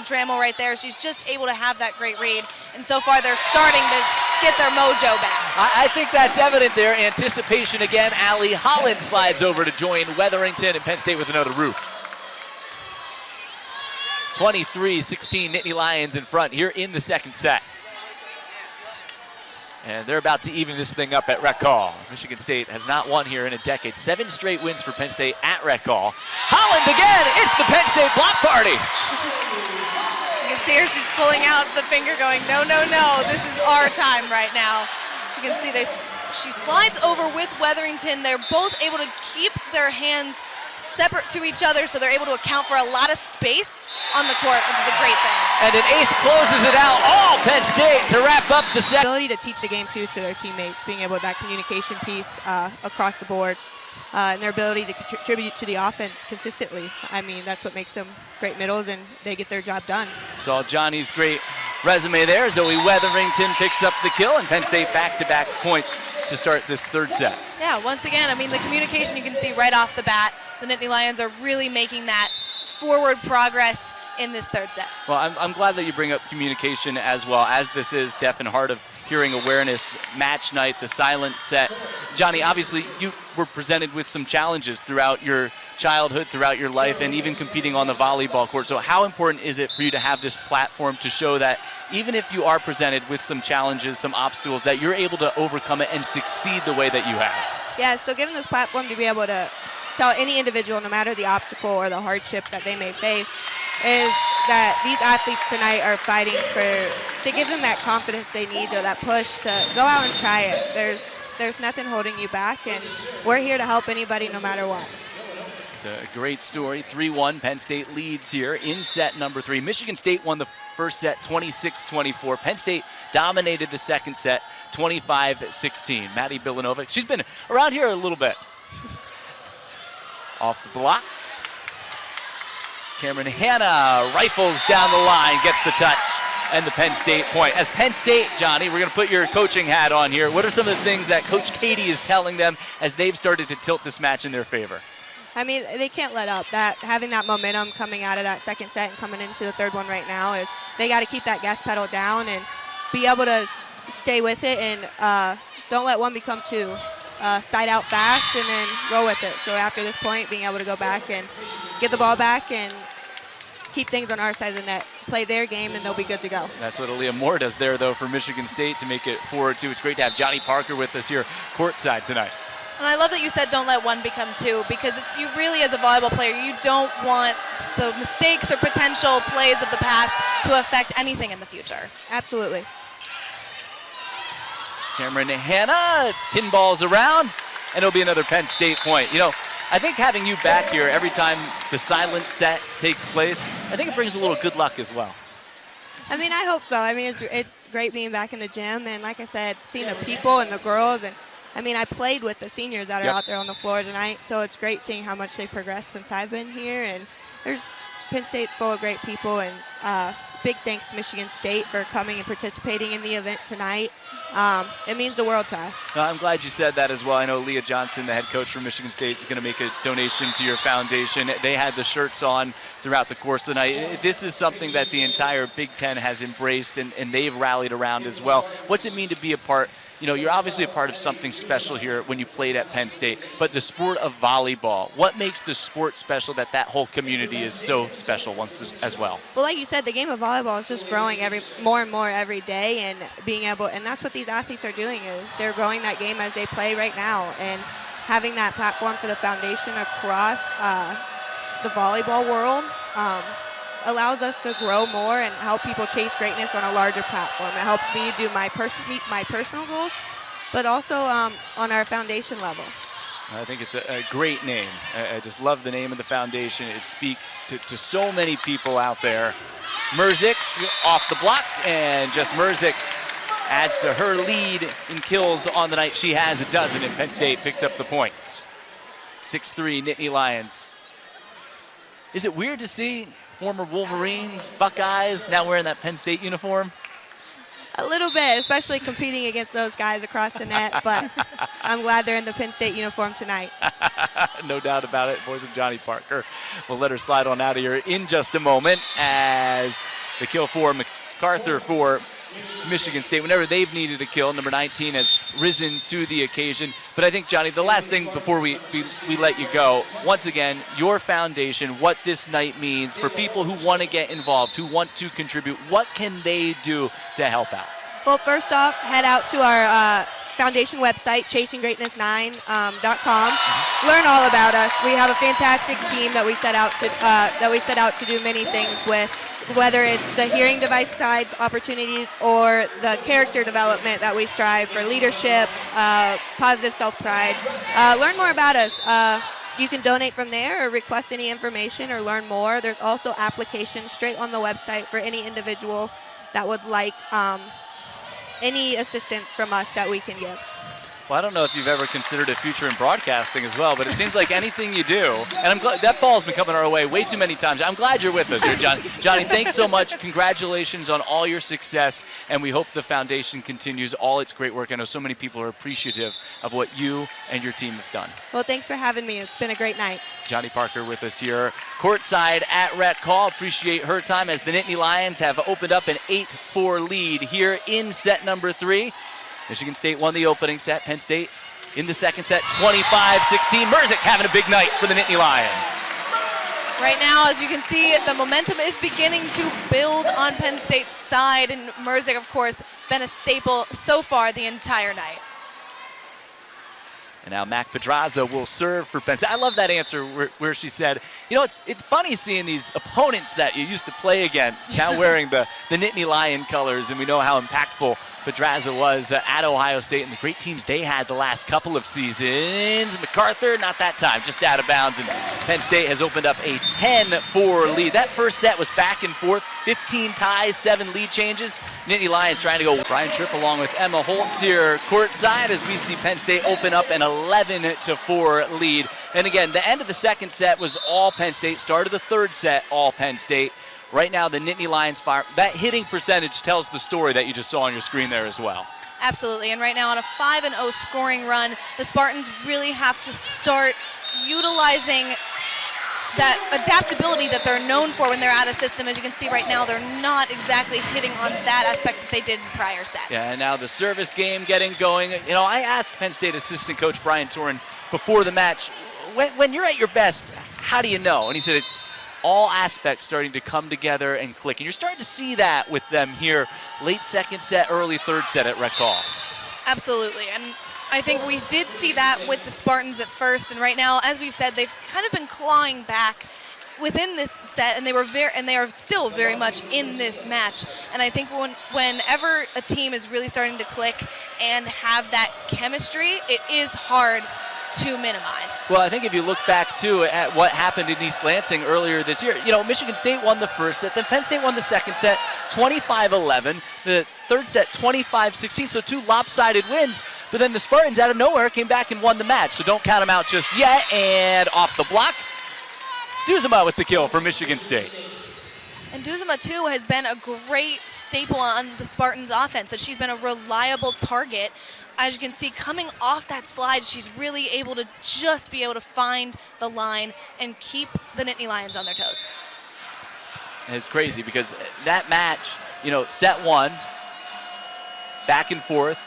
Trammell right there, she's just able to have that great read. And so far, they're starting to get their mojo back. I think that's evident there. Anticipation again. Allie Holland slides over to join Weatherington, and Penn State with another roof. 23-16 Nittany Lions in front here in the second set. And they're about to even this thing up at Rec Hall. Michigan State has not won here in a decade. 7 straight wins for Penn State at Rec Hall. Holland again, it's the Penn State block party. You can see her, she's pulling out the finger going, no, no, no, this is our time right now. You can see she slides over with Weatherington. They're both able to keep their hands separate to each other, so they're able to account for a lot of space on the court, which is a great thing. And an ace closes it out, all Penn State to wrap up the set. Ability to teach the game too to their teammates, being able to that communication piece across the board, and their ability to contribute to the offense consistently. I mean, that's what makes them great middles, and they get their job done. Saw Johnny's great resume there. Zoe Weatherington picks up the kill, and Penn State back-to-back points to start this third set. Yeah, once again, I mean, the communication you can see right off the bat. The Nittany Lions are really making that forward progress in this third set. Well, I'm glad that you bring up communication as well, as this is Deaf and Hard of Hearing Awareness match night, the silent set. Johnny, obviously you were presented with some challenges throughout your childhood, throughout your life, and even competing on the volleyball court. So how important is it for you to have this platform to show that even if you are presented with some challenges, some obstacles, that you're able to overcome it and succeed the way that you have? Yeah, so given this platform to be able to tell any individual, no matter the obstacle or the hardship that they may face, is that these athletes tonight are fighting to give them that confidence they need, or that push to go out and try it. There's nothing holding you back, and we're here to help anybody no matter what. It's a great story. 3-1, Penn State leads here in set number 3. Michigan State won the first set 26-24. Penn State dominated the second set 25-16. Maddie Bilanovic, she's been around here a little bit. Off the block. Cameron Hanna rifles down the line, gets the touch, and the Penn State point. As Penn State, Johnny, we're going to put your coaching hat on here. What are some of the things that Coach Katie is telling them as they've started to tilt this match in their favor? I mean, they can't let up. Having that momentum coming out of that second set and coming into the third one right now, is they got to keep that gas pedal down and be able to stay with it, and don't let one become two. Side out fast and then roll with it. So after this point, being able to go back and get the ball back and keep things on our side of the net, play their game, and they'll be good to go. That's what Aaliyah Moore does there, though, for Michigan State to make it 4-2. It's great to have Johnny Parker with us here courtside tonight. And I love that you said don't let one become two, because it's you really, as a volleyball player, you don't want the mistakes or potential plays of the past to affect anything in the future. Absolutely. Cameron Hanna pinballs around, and it'll be another Penn State point. You know, I think having you back here every time the silent set takes place, I think it brings a little good luck as well. I mean, I hope so. I mean, it's great being back in the gym, and like I said, seeing the people and the girls, and I mean, I played with the seniors that are out there on the floor tonight, so it's great seeing how much they've progressed since I've been here, and Penn State's full of great people, and big thanks to Michigan State for coming and participating in the event tonight. It means the world to us. I'm glad you said that as well. I know Leah Johnson, the head coach for Michigan State, is going to make a donation to your foundation. They had the shirts on throughout the course of the night. This is something that the entire Big Ten has embraced, and they've rallied around as well. What's it mean to be a part? You know, you're obviously a part of something special here when you played at Penn State, but the sport of volleyball, what makes the sport special that whole community is so special as well? Well, like you said, the game of volleyball is just growing more and more every day, and being able, and that's what these athletes are doing, is they're growing that game as they play right now, and having that platform for the foundation across the volleyball world allows us to grow more and help people chase greatness on a larger platform. It helps me do meet my personal goals, but also on our foundation level. I think it's a great name. I just love the name of the foundation. It speaks to so many people out there. Merzik off the block, and just Merzik adds to her lead in kills on the night. She has a dozen, and Penn State picks up the points. 6-3 Nittany Lions. Is it weird to see former Wolverines, Buckeyes, now wearing that Penn State uniform? A little bit, especially competing against those guys across the net, but I'm glad they're in the Penn State uniform tonight. No doubt about it, boys of Johnny Parker. We'll let her slide on out of here in just a moment as the kill for MacArthur for Michigan State. Whenever they've needed a kill, number 19 has risen to the occasion. But I think, Johnny, the last thing before we let you go, once again, your foundation, what this night means for people who want to get involved, who want to contribute, what can they do to help out? Well, first off, head out to our foundation website, chasinggreatness9.com. Learn all about us. We have a fantastic team that we set out to do many things with, whether it's the hearing device side opportunities or the character development that we strive for, leadership, positive self-pride. Learn more about us. You can donate from there or request any information or learn more. There's also applications straight on the website for any individual that would like any assistance from us that we can give. Well, I don't know if you've ever considered a future in broadcasting as well, but it seems like anything you do, and I'm glad that ball's been coming our way way too many times. I'm glad you're with us here, Johnny. Johnny, thanks so much. Congratulations on all your success, and we hope the foundation continues all its great work. I know so many people are appreciative of what you and your team have done. Well, thanks for having me. It's been a great night. Johnny Parker with us here courtside at Rhett Call. Appreciate her time as the Nittany Lions have opened up an 8-4 lead here in set number 3. Michigan State won the opening set. Penn State in the second set, 25-16. Merzik having a big night for the Nittany Lions. Right now, as you can see, the momentum is beginning to build on Penn State's side, and Merzik, of course, been a staple so far the entire night. And now Mac Pedraza will serve for Penn State. I love that answer where she said, you know, it's funny seeing these opponents that you used to play against now wearing the Nittany Lion colors, and we know how impactful Pedraza was at Ohio State and the great teams they had the last couple of seasons. MacArthur, not that time, just out of bounds, and Penn State has opened up a 10-4 lead. That first set was back and forth, 15 ties, 7 lead changes. Nittany Lions trying to go. Brian Tripp along with Emma Holtz here courtside as we see Penn State open up an 11-4 lead. And again, the end of the second set was all Penn State. Start of the third set, all Penn State. Right now, the Nittany Lions fire. That hitting percentage tells the story that you just saw on your screen there as well. Absolutely, and right now on a 5-0 scoring run, the Spartans really have to start utilizing that adaptability that they're known for when they're out of system. As you can see right now, they're not exactly hitting on that aspect that they did in prior sets. Yeah, and now the service game getting going. You know, I asked Penn State assistant coach Brian Torin before the match, when you're at your best, how do you know? And he said it's all aspects starting to come together and click. And you're starting to see that with them here, late second set, early third set at Rhett Hall. Absolutely, and I think we did see that with the Spartans at first, and right now, as we've said, they've kind of been clawing back within this set, and they are still very much in this match. And I think whenever a team is really starting to click and have that chemistry, it is hard to minimize. Well, I think if you look back, too, at what happened in East Lansing earlier this year, you know, Michigan State won the first set, then Penn State won the second set, 25-11. The third set, 25-16, so 2 lopsided wins. But then the Spartans, out of nowhere, came back and won the match. So don't count them out just yet. And off the block, Duzema with the kill for Michigan State. And Duzema, too, has been a great staple on the Spartans' offense. So she's been a reliable target. As you can see, coming off that slide, she's really able to just be able to find the line and keep the Nittany Lions on their toes. It's crazy because that match, you know, set 1, back and forth.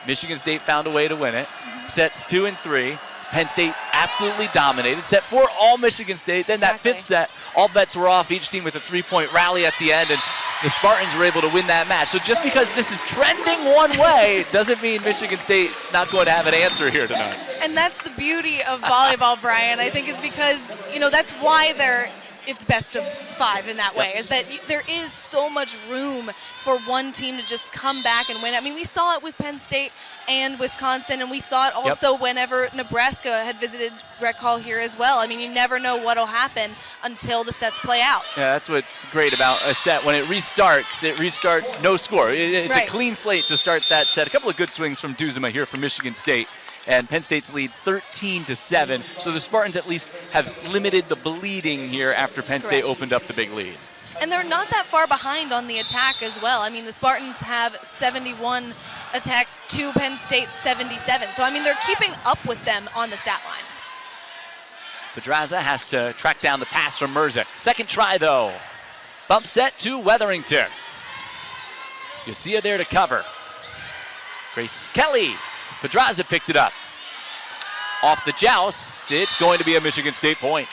Michigan State found a way to win it. Sets 2 and 3, Penn State absolutely dominated. Set 4, all Michigan State. Then Exactly. that fifth set, all bets were off. Each team with a 3-point rally at the end, and the Spartans were able to win that match. So just because this is trending one way doesn't mean Michigan State's not going to have an answer here tonight. And that's the beauty of volleyball, Brian, I think, is because, you know, that's why it's best of 5 in that way, is that there is so much room for one team to just come back and win. I mean, we saw it with Penn State and Wisconsin, and we saw it also whenever Nebraska had visited Rec Hall here as well. I mean, you never know what'll happen until the sets play out. Yeah, that's what's great about a set. When it restarts no score. It's a clean slate to start that set. A couple of good swings from Duzema here from Michigan State. And Penn State's lead 13-7. So the Spartans at least have limited the bleeding here after Penn State opened up the big lead. And they're not that far behind on the attack as well. I mean, the Spartans have 71 attacks to Penn State's 77. So, I mean, they're keeping up with them on the stat lines. Pedraza has to track down the pass from Merzik. Second try, though. Bump set to Weatherington. Yosia there to cover. Grace Kelly. Pedraza picked it up. Off the joust, it's going to be a Michigan State point.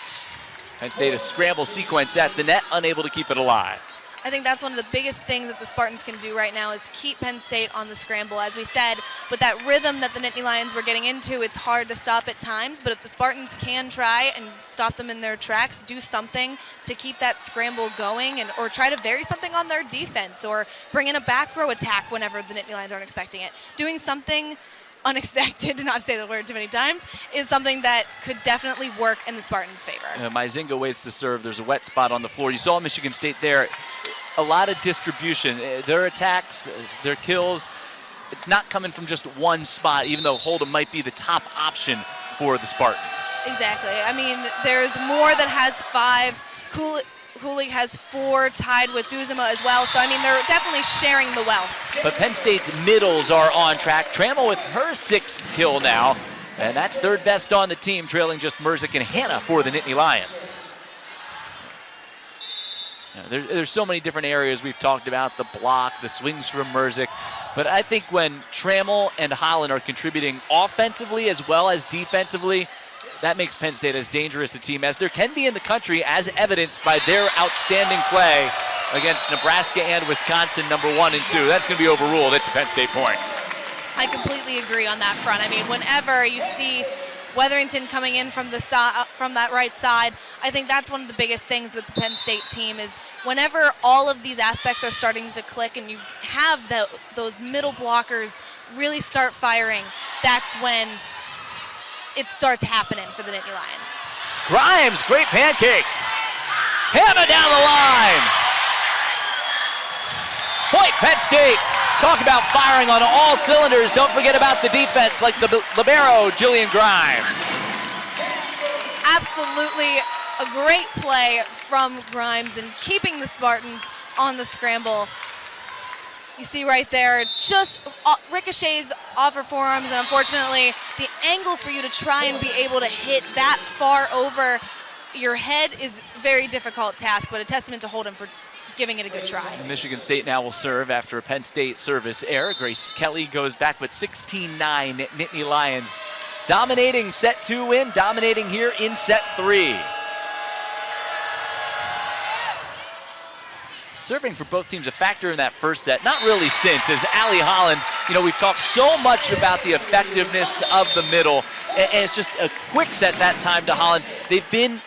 Penn State a scramble sequence at the net, unable to keep it alive. I think that's one of the biggest things that the Spartans can do right now is keep Penn State on the scramble. As we said, with that rhythm that the Nittany Lions were getting into, it's hard to stop at times, but if the Spartans can try and stop them in their tracks, do something to keep that scramble going, or try to vary something on their defense, or bring in a back row attack whenever the Nittany Lions aren't expecting it. Doing something unexpected, to not say the word too many times, is something that could definitely work in the Spartans' favor. Myzinga waits to serve. There's a wet spot on the floor. You saw Michigan State there. A lot of distribution. Their attacks, their kills, it's not coming from just one spot, even though Hold'em might be the top option for the Spartans. Exactly. I mean, there's Moore that has 5. Kulig has 4, tied with Duzema as well. So, I mean, they're definitely sharing the wealth. But Penn State's middles are on track. Trammell with her 6th kill now. And that's 3rd best on the team, trailing just Merzick and Hannah for the Nittany Lions. There's so many different areas we've talked about, the block, the swings from Merzick. But I think when Trammell and Holland are contributing offensively as well as defensively, that makes Penn State as dangerous a team as there can be in the country, as evidenced by their outstanding play against Nebraska and Wisconsin, number 1 and 2. That's going to be overruled. It's a Penn State point. I completely agree on that front. I mean, whenever you see Weatherington coming in from the from that right side, I think that's one of the biggest things with the Penn State team is whenever all of these aspects are starting to click and you have those middle blockers really start firing, that's when it starts happening for the Nittany Lions. Grimes, great pancake. Hannah down the line. Point Penn State. Talk about firing on all cylinders. Don't forget about the defense like the libero, Jillian Grimes. Absolutely a great play from Grimes and keeping the Spartans on the scramble. You see right there, just ricochets off her forearms, and unfortunately, the angle for you to try and be able to hit that far over your head is a very difficult task, but a testament to Hold'em for giving it a good try. And Michigan State now will serve after a Penn State service error. Grace Kelly goes back, but 16-9 Nittany Lions. Dominating set 2 win, dominating here in set 3. Serving for both teams a factor in that first set. Not really since, as Allie Holland, we've talked so much about the effectiveness of the middle, and it's just a quick set that time to Holland. They've been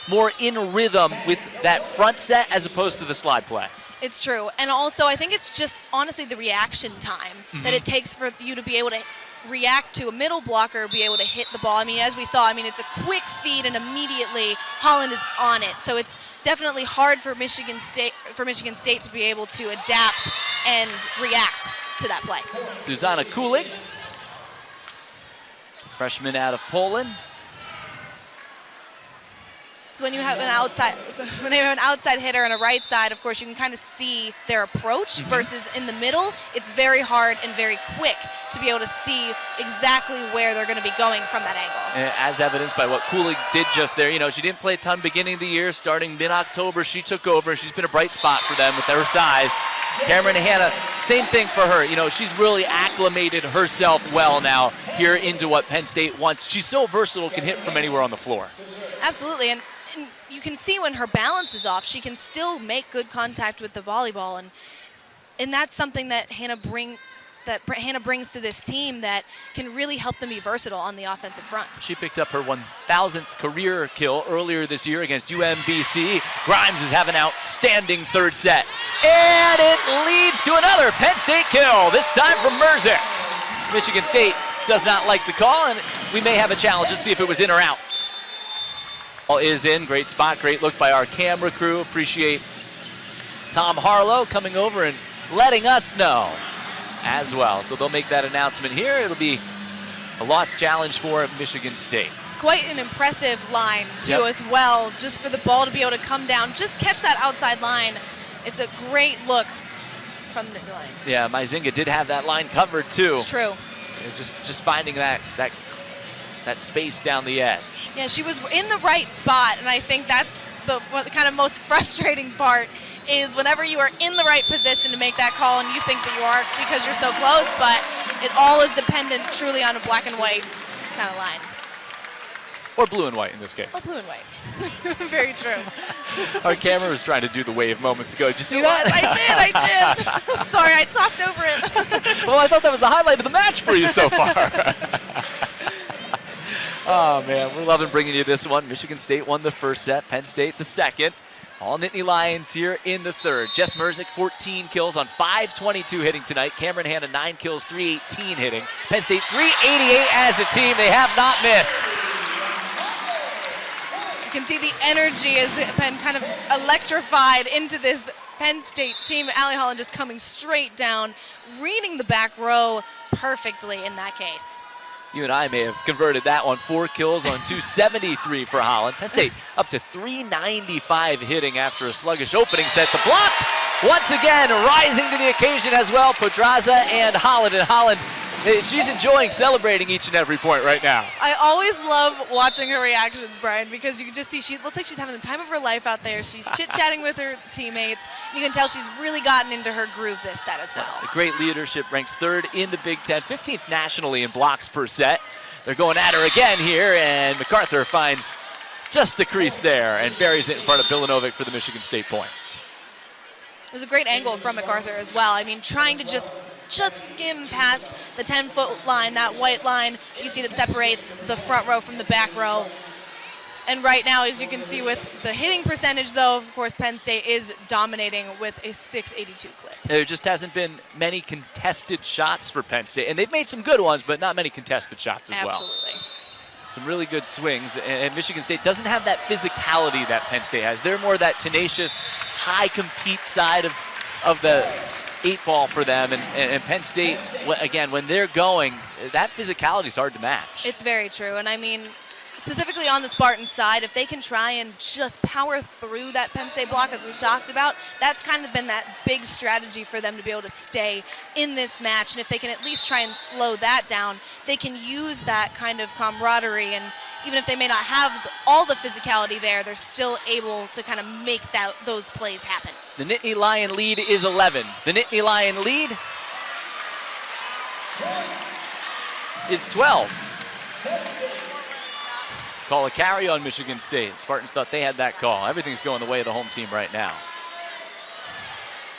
more in rhythm with that front set as opposed to the slide play. It's true. And also, I think it's just honestly the reaction time that it takes for you to be able to react to a middle blocker, be able to hit the ball. I mean, as we saw, it's a quick feed and immediately Holland is on it. So it's definitely hard for Michigan State to be able to adapt and react to that play. Zuzana Kulig, freshman out of Poland. So when you have an outside hitter and a right side, of course, you can kind of see their approach versus in the middle, it's very hard and very quick to be able to see exactly where they're going to be going from that angle. As evidenced by what Kulig did just there. She didn't play a ton beginning of the year. Starting mid-October, she took over. She's been a bright spot for them with her size. Cameron Hannah, same thing for her. She's really acclimated herself well now here into what Penn State wants. She's so versatile, can hit from anywhere on the floor. Absolutely. And you can see when her balance is off, she can still make good contact with the volleyball, and that's something that Hannah brings to this team that can really help them be versatile on the offensive front. She picked up her 1,000th career kill earlier this year against UMBC. Grimes is having an outstanding third set, and it leads to another Penn State kill, this time from Merzick. Michigan State does not like the call, and we may have a challenge. Let's see if it was in or out. Ball is in. Great spot, great look by our camera crew. Appreciate Tom Harlow coming over and letting us know as well. So they'll make that announcement here. It'll be a lost challenge for Michigan State. It's quite an impressive line, too, as well, just for the ball to be able to come down, just catch that outside line. It's a great look from the Lions. Yeah, Maizinga did have that line covered, too. It's true. Just finding that space down the edge. Yeah, she was in the right spot, and I think that's the kind of most frustrating part is whenever you are in the right position to make that call and you think that you are because you're so close, but it all is dependent truly on a black and white kind of line. Or blue and white in this case. Or blue and white. Very true. Our camera was trying to do the wave moments ago. Did you see that? I did. I'm sorry, I talked over it. Well, I thought that was the highlight of the match for you so far. Oh, man, we're loving bringing you this one. Michigan State won the first set, Penn State the second. All Nittany Lions here in the third. Jess Merzick, 14 kills on 522 hitting tonight. Cameron Hannah, 9 kills, 318 hitting. Penn State, 388 as a team. They have not missed. can see the energy as Penn kind of electrified into this Penn State team. Allie Holland just coming straight down, reading the back row perfectly in that case. You and I may have converted that one. 4 kills on 273 for Holland. Penn State up to 395 hitting after a sluggish opening set. The block, once again, rising to the occasion as well. Podraza and Holland. And Holland, she's enjoying celebrating each and every point right now. I always love watching her reactions, Brian, because you can just see she looks like she's having the time of her life out there. She's chit-chatting with her teammates. You can tell she's really gotten into her groove this set as well. The great leadership, ranks 3rd in the Big Ten, 15th nationally in blocks per set. They're going at her again here, and MacArthur finds just a crease there and buries it in front of Bilanovic for the Michigan State point. It was a great angle from MacArthur as well. I mean, trying to just skim past the 10-foot line, that white line you see that separates the front row from the back row. And right now, as you can see with the hitting percentage, though, of course, Penn State is dominating with a 682 clip. There just hasn't been many contested shots for Penn State. And they've made some good ones, but not many contested shots as well. Absolutely. Some really good swings. And Michigan State doesn't have that physicality that Penn State has. They're more that tenacious, high-compete side of the 8-ball for them. And Penn State, again, when they're going, that physicality is hard to match. It's very true. And, I mean, specifically on the Spartan side, if they can try and just power through that Penn State block, as we've talked about, that's kind of been that big strategy for them to be able to stay in this match. And if they can at least try and slow that down, they can use that kind of camaraderie. And even if they may not have all the physicality there, they're still able to kind of make those plays happen. The Nittany Lion lead is 11. The Nittany Lion lead is 12. Call a carry on Michigan State. Spartans thought they had that call. Everything's going the way of the home team right now.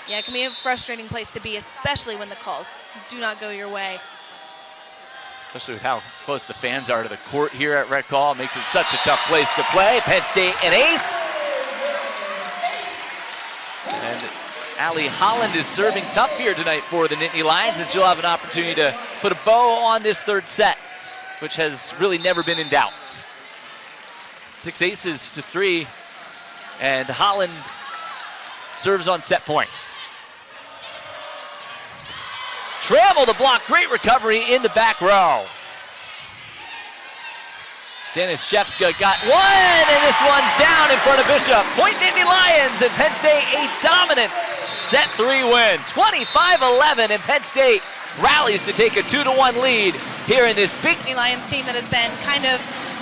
Yeah, it can be a frustrating place to be, especially when the calls do not go your way. Especially with how close the fans are to the court here at Red Call. It makes it such a tough place to play. Penn State an ace. And Allie Holland is serving tough here tonight for the Nittany Lions, and she'll have an opportunity to put a bow on this 3rd set, which has really never been in doubt. 6 aces to 3, and Holland serves on set point. Trammell the block, great recovery in the back row. Staniszewska got one, and this one's down in front of Bishop. Point Nittany Lions, and Penn State a dominant set 3 win. 25-11, and Penn State rallies to take a 2-1 lead here in this big Nittany Lions team that has been kind of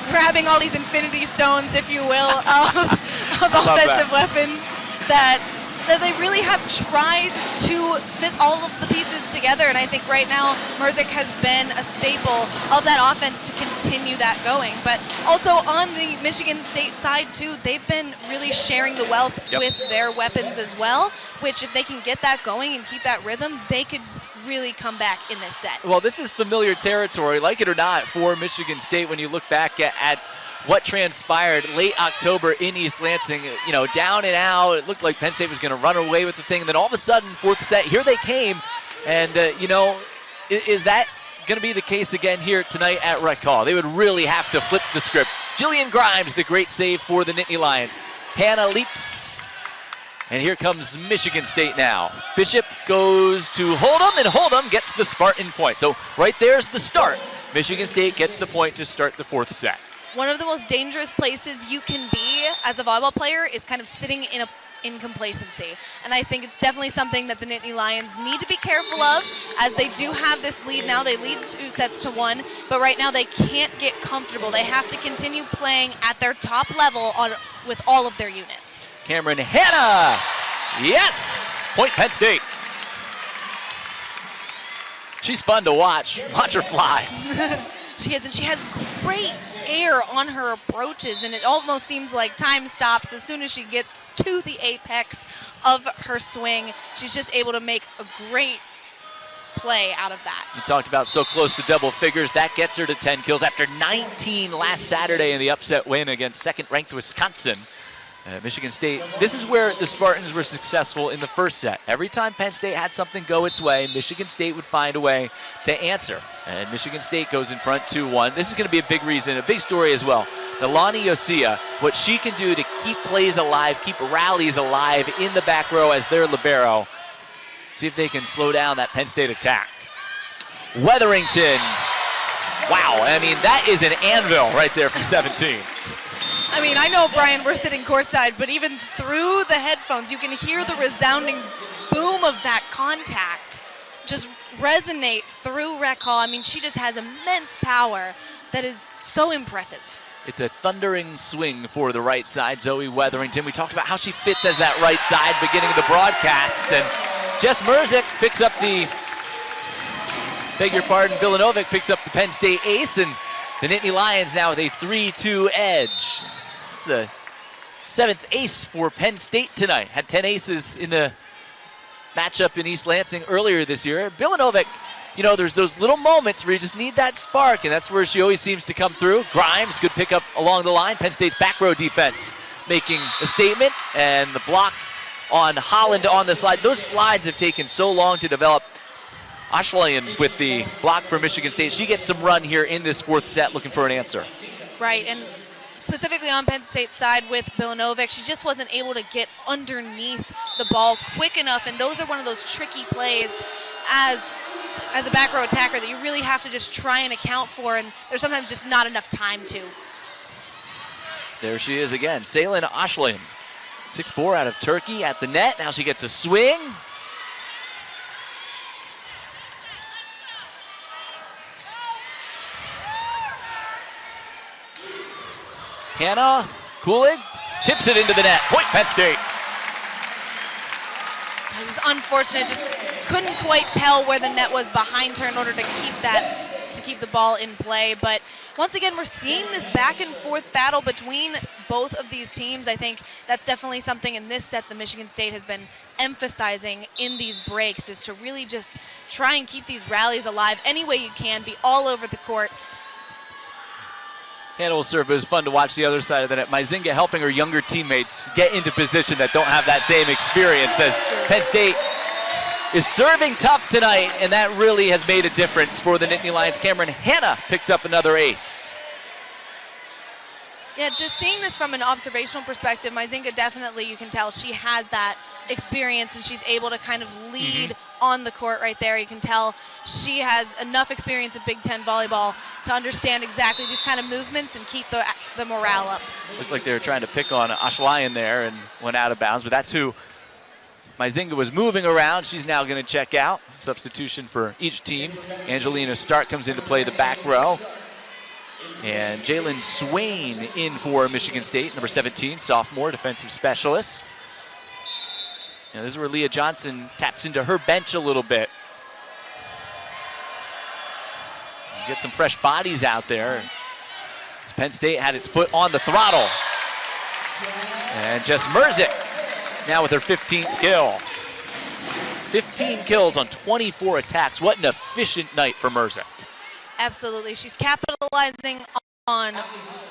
grabbing all these infinity stones, if you will, of offensive weapons that they really have tried to fit all of the pieces together. And I think right now Merzick has been a staple of that offense to continue that going. But also on the Michigan State side too, they've been really sharing the wealth with their weapons as well, which if they can get that going and keep that rhythm, they could really come back in this set. Well, this is familiar territory, like it or not, for Michigan State when you look back at what transpired late October in East Lansing. You know, down and out. It looked like Penn State was going to run away with the thing. And then all of a sudden, 4th set, here they came. And, you know, is that going to be the case again here tonight at Rec Hall? They would really have to flip the script. Jillian Grimes, the great save for the Nittany Lions. Hannah leaps. And here comes Michigan State now. Bishop goes to Hold'em, and Hold'em gets the Spartan point. So right there's the start. Michigan State gets the point to start the 4th set. One of the most dangerous places you can be as a volleyball player is kind of sitting in complacency. And I think it's definitely something that the Nittany Lions need to be careful of, as they do have this lead now. They lead 2-1, but right now they can't get comfortable. They have to continue playing at their top level with all of their units. Cameron Hanna, yes! Point Penn State. She's fun to watch. Watch her fly. She is, and she has great air on her approaches, and it almost seems like time stops as soon as she gets to the apex of her swing. She's just able to make a great play out of that. You talked about so close to double figures. That gets her to 10 kills after 19 last Saturday in the upset win against second-ranked Wisconsin. Michigan State, this is where the Spartans were successful in the first set. Every time Penn State had something go its way, Michigan State would find a way to answer. And Michigan State goes in front 2-1. This is going to be a big reason, a big story as well. Nalani Yosia, what she can do to keep plays alive, keep rallies alive in the back row as their libero. See if they can slow down that Penn State attack. Weatherington. Wow, I mean, that is an anvil right there from 17. I mean, I know, Brian, we're sitting courtside, but even through the headphones, you can hear the resounding boom of that contact just resonate through Rec Hall. I mean, she just has immense power that is so impressive. It's a thundering swing for the right side, Zoe Weatherington. We talked about how she fits as that right side beginning of the broadcast. And Jess Merzick picks up the, Vilanovic picks up the Penn State ace, and the Nittany Lions now with a 3-2 edge. It's the 7th ace for Penn State tonight. Had 10 aces in the matchup in East Lansing earlier this year. Vilanovic, you know, there's those little moments where you just need that spark, and that's where she always seems to come through. Grimes, good pickup along the line. Penn State's back row defense making a statement, and the block on Holland on the slide. Those slides have taken so long to develop. Ashlayan with the block for Michigan State. She gets some run here in this 4th set looking for an answer. Right, and specifically on Penn State's side with Vilanovic, she just wasn't able to get underneath the ball quick enough, and those are one of those tricky plays as a back row attacker that you really have to just try and account for, and there's sometimes just not enough time to. There she is again, Salen Ashlayan. 6'4" out of Turkey at the net. Now she gets a swing. Hannah Kulig tips it into the net. Point Penn State. It was unfortunate, just couldn't quite tell where the net was behind her in order to keep the ball in play. But once again, we're seeing this back and forth battle between both of these teams. I think that's definitely something in this set that Michigan State has been emphasizing in these breaks, is to really just try and keep these rallies alive any way you can, be all over the court. Hannah will serve. It was fun to watch the other side of the net. Myzinga helping her younger teammates get into position that don't have that same experience, as Penn State is serving tough tonight, and that really has made a difference for the Nittany Lions. Cameron Hannah picks up another ace. Yeah, just seeing this from an observational perspective, Myzinga definitely, you can tell she has that experience, and she's able to kind of lead on the court right there. You can tell she has enough experience in Big Ten volleyball to understand exactly these kind of movements and keep the morale up. Looked like they were trying to pick on Ashlayan there and went out of bounds, but that's who Myzinga was moving around. She's now going to check out. Substitution for each team. Angelina Stark comes in to play the back row. And Jalen Swain in for Michigan State, number 17, sophomore defensive specialist. Now this is where Leah Johnson taps into her bench a little bit. Get some fresh bodies out there. Penn State had its foot on the throttle. And Jess Merzick now with her 15th kill. 15 kills on 24 attacks. What an efficient night for Merzick. Absolutely. She's capitalizing on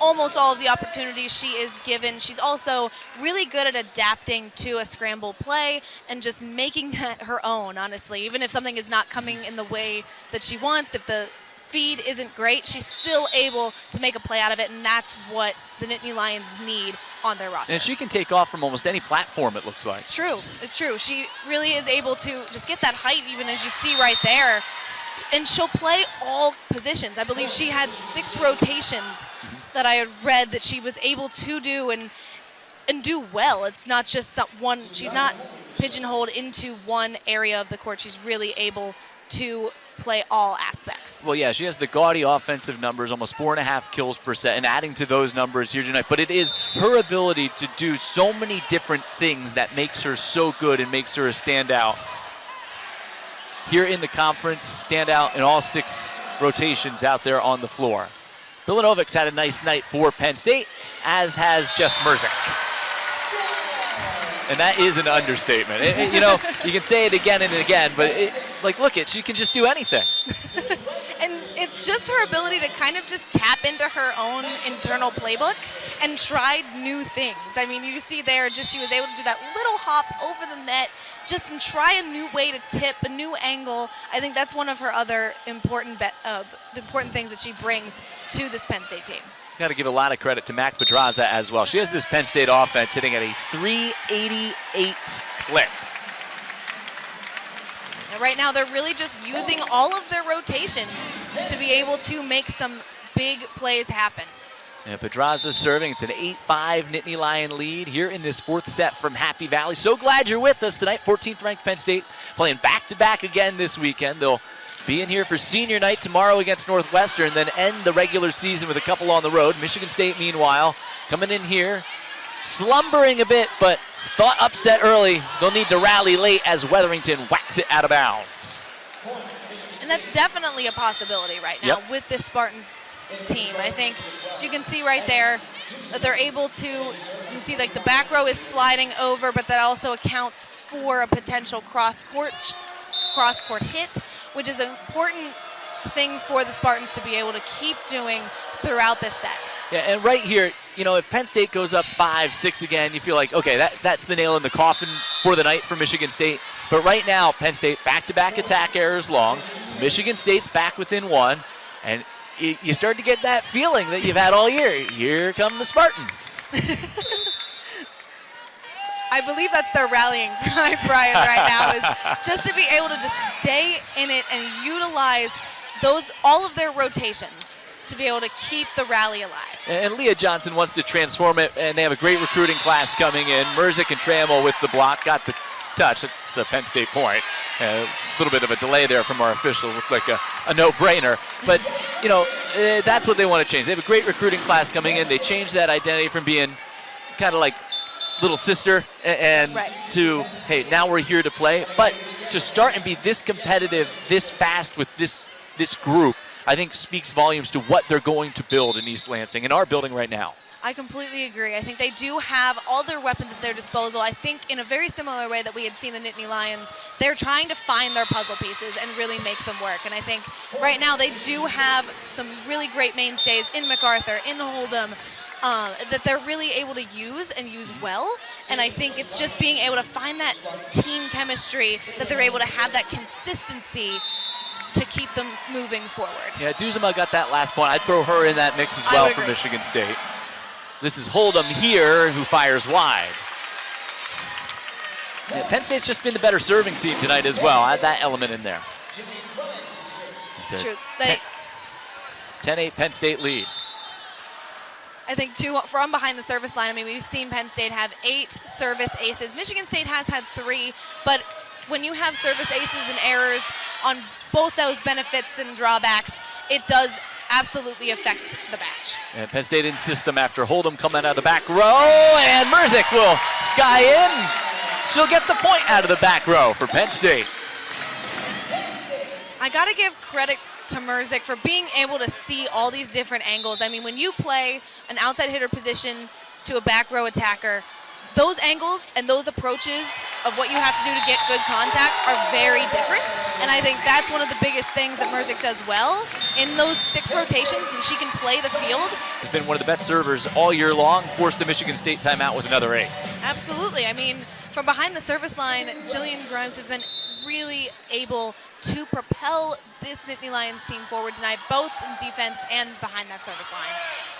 almost all of the opportunities she is given. She's also really good at adapting to a scramble play and just making that her own, honestly. Even if something is not coming in the way that she wants, if the feed isn't great, she's still able to make a play out of it, and that's what the Nittany Lions need on their roster. And she can take off from almost any platform, it looks like. It's true. It's true. She really is able to just get that height, even as you see right there. And she'll play all positions. I believe she had 6 rotations that I had read that she was able to do and do well. It's not just one, she's not pigeonholed into one area of the court. She's really able to play all aspects. Well, yeah, she has the gaudy offensive numbers, almost 4.5 kills per set, and adding to those numbers here tonight. But it is her ability to do so many different things that makes her so good and makes her a standout here in the conference, stand out in all 6 rotations out there on the floor. Villanovic's had a nice night for Penn State, as has Jess Merzick. And that is an understatement. You know, you can say it again and again, but like, look she can just do anything. And it's just her ability to kind of just tap into her own internal playbook and try new things. I mean, you see there, just she was able to do that little hop over the net, just and try a new way to tip, a new angle. I think that's one of her other important things that she brings to this Penn State team. Got to give a lot of credit to Mac Pedraza as well. She has this Penn State offense hitting at a 388 clip. And right now, they're really just using all of their rotations to be able to make some big plays happen. And Pedraza serving. It's an 8-5 Nittany Lion lead here in this fourth set from Happy Valley. So glad you're with us tonight. 14th ranked Penn State playing back-to-back again this weekend. They'll be in here for senior night tomorrow against Northwestern, then end the regular season with a couple on the road. Michigan State, meanwhile, coming in here, slumbering a bit, but thought upset early. They'll need to rally late as Wetherington whacks it out of bounds. And that's definitely a possibility right now with this Spartans team. I think you can see right there that they're able to, you see like the back row is sliding over, but that also accounts for a potential cross-court hit, which is an important thing for the Spartans to be able to keep doing throughout this set. Yeah, and right here, you know, if Penn State goes up 5-6 again, you feel like, okay, that's the nail in the coffin for the night for Michigan State. But right now, Penn State back-to-back attack errors long. Michigan State's back within one, and you start to get that feeling that you've had all year. Here come the Spartans. I believe that's their rallying cry, Brian, right now, is just to be able to just stay in it and utilize all of their rotations to be able to keep the rally alive. And Leah Johnson wants to transform it, and they have a great recruiting class coming in. Merzick and Trammell with the block, got the touch. It's a Penn State point. A little bit of a delay there from our officials. Looked like a no-brainer. But, you know, that's what they want to change. They have a great recruiting class coming in. They changed that identity from being kind of like little sister and to, hey, now we're here to play. But to start and be this competitive, this fast with this group, I think speaks volumes to what they're going to build in East Lansing and are building right now. I completely agree. I think they do have all their weapons at their disposal. I think in a very similar way that we had seen the Nittany Lions, they're trying to find their puzzle pieces and really make them work. And I think right now they do have some really great mainstays in MacArthur, in Hold'em, that they're really able to use and use well. And I think it's just being able to find that team chemistry, that they're able to have that consistency to keep them moving forward. Yeah, Duzema got that last point. I'd throw her in that mix as well for Michigan State. This is Hold'em here, who fires wide. Yeah, Penn State's just been the better serving team tonight as well. Add that element in there. It's true. 10-8 Penn State lead. I think, too, from behind the service line, I mean, we've seen Penn State have 8 service aces. Michigan State has had 3, but when you have service aces and errors on both those benefits and drawbacks, it does absolutely affect the match. And Penn State in system after Hold'em coming out of the back row, and Merzick will sky in. She'll get the point out of the back row for Penn State. I got to give credit to Merzick for being able to see all these different angles. I mean, when you play an outside hitter position to a back row attacker, those angles and those approaches of what you have to do to get good contact are very different. And I think that's one of the biggest things that Merzick does well in those 6 rotations, and she can play the field. It's been one of the best servers all year long, forced the Michigan State timeout with another ace. Absolutely. I mean, from behind the service line, Jillian Grimes has been really able to propel this Nittany Lions team forward tonight, both in defense and behind that service line.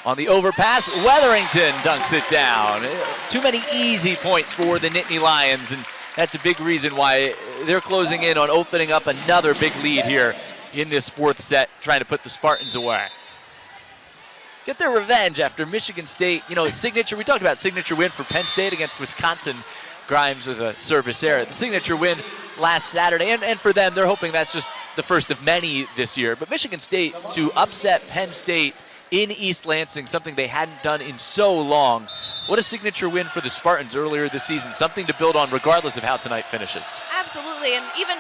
On the overpass, Wetherington dunks it down. Too many easy points for the Nittany Lions, and that's a big reason why they're closing in on opening up another big lead here in this 4th set, trying to put the Spartans away. Get their revenge after Michigan State, you know, signature, we talked about signature win for Penn State against Wisconsin. Grimes with a service error. The signature win last Saturday, and for them, they're hoping that's just the first of many this year. But Michigan State to upset Penn State in East Lansing, something they hadn't done in so long. What a signature win for the Spartans earlier this season, something to build on regardless of how tonight finishes. Absolutely, and even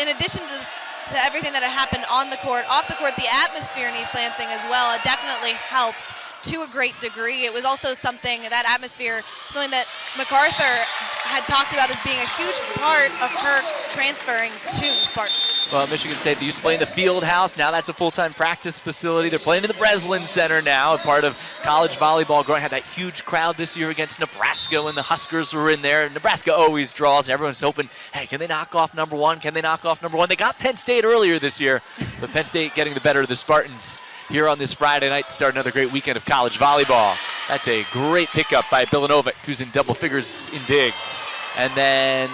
in addition to everything that had happened on the court, off the court, the atmosphere in East Lansing as well, it definitely helped to a great degree. It was also something, that atmosphere, something that MacArthur had talked about as being a huge part of her transferring to the Spartans. Well, Michigan State, they used to play in the field house. Now that's a full-time practice facility. They're playing in the Breslin Center now, a part of college volleyball growing. Had that huge crowd this year against Nebraska when the Huskers were in there. Nebraska always draws. Everyone's hoping, hey, can they knock off number one? Can they knock off number one? They got Penn State earlier this year, but Penn State getting the better of the Spartans here on this Friday night to start another great weekend of college volleyball. That's a great pickup by Bilanovic, who's in double figures in digs. And then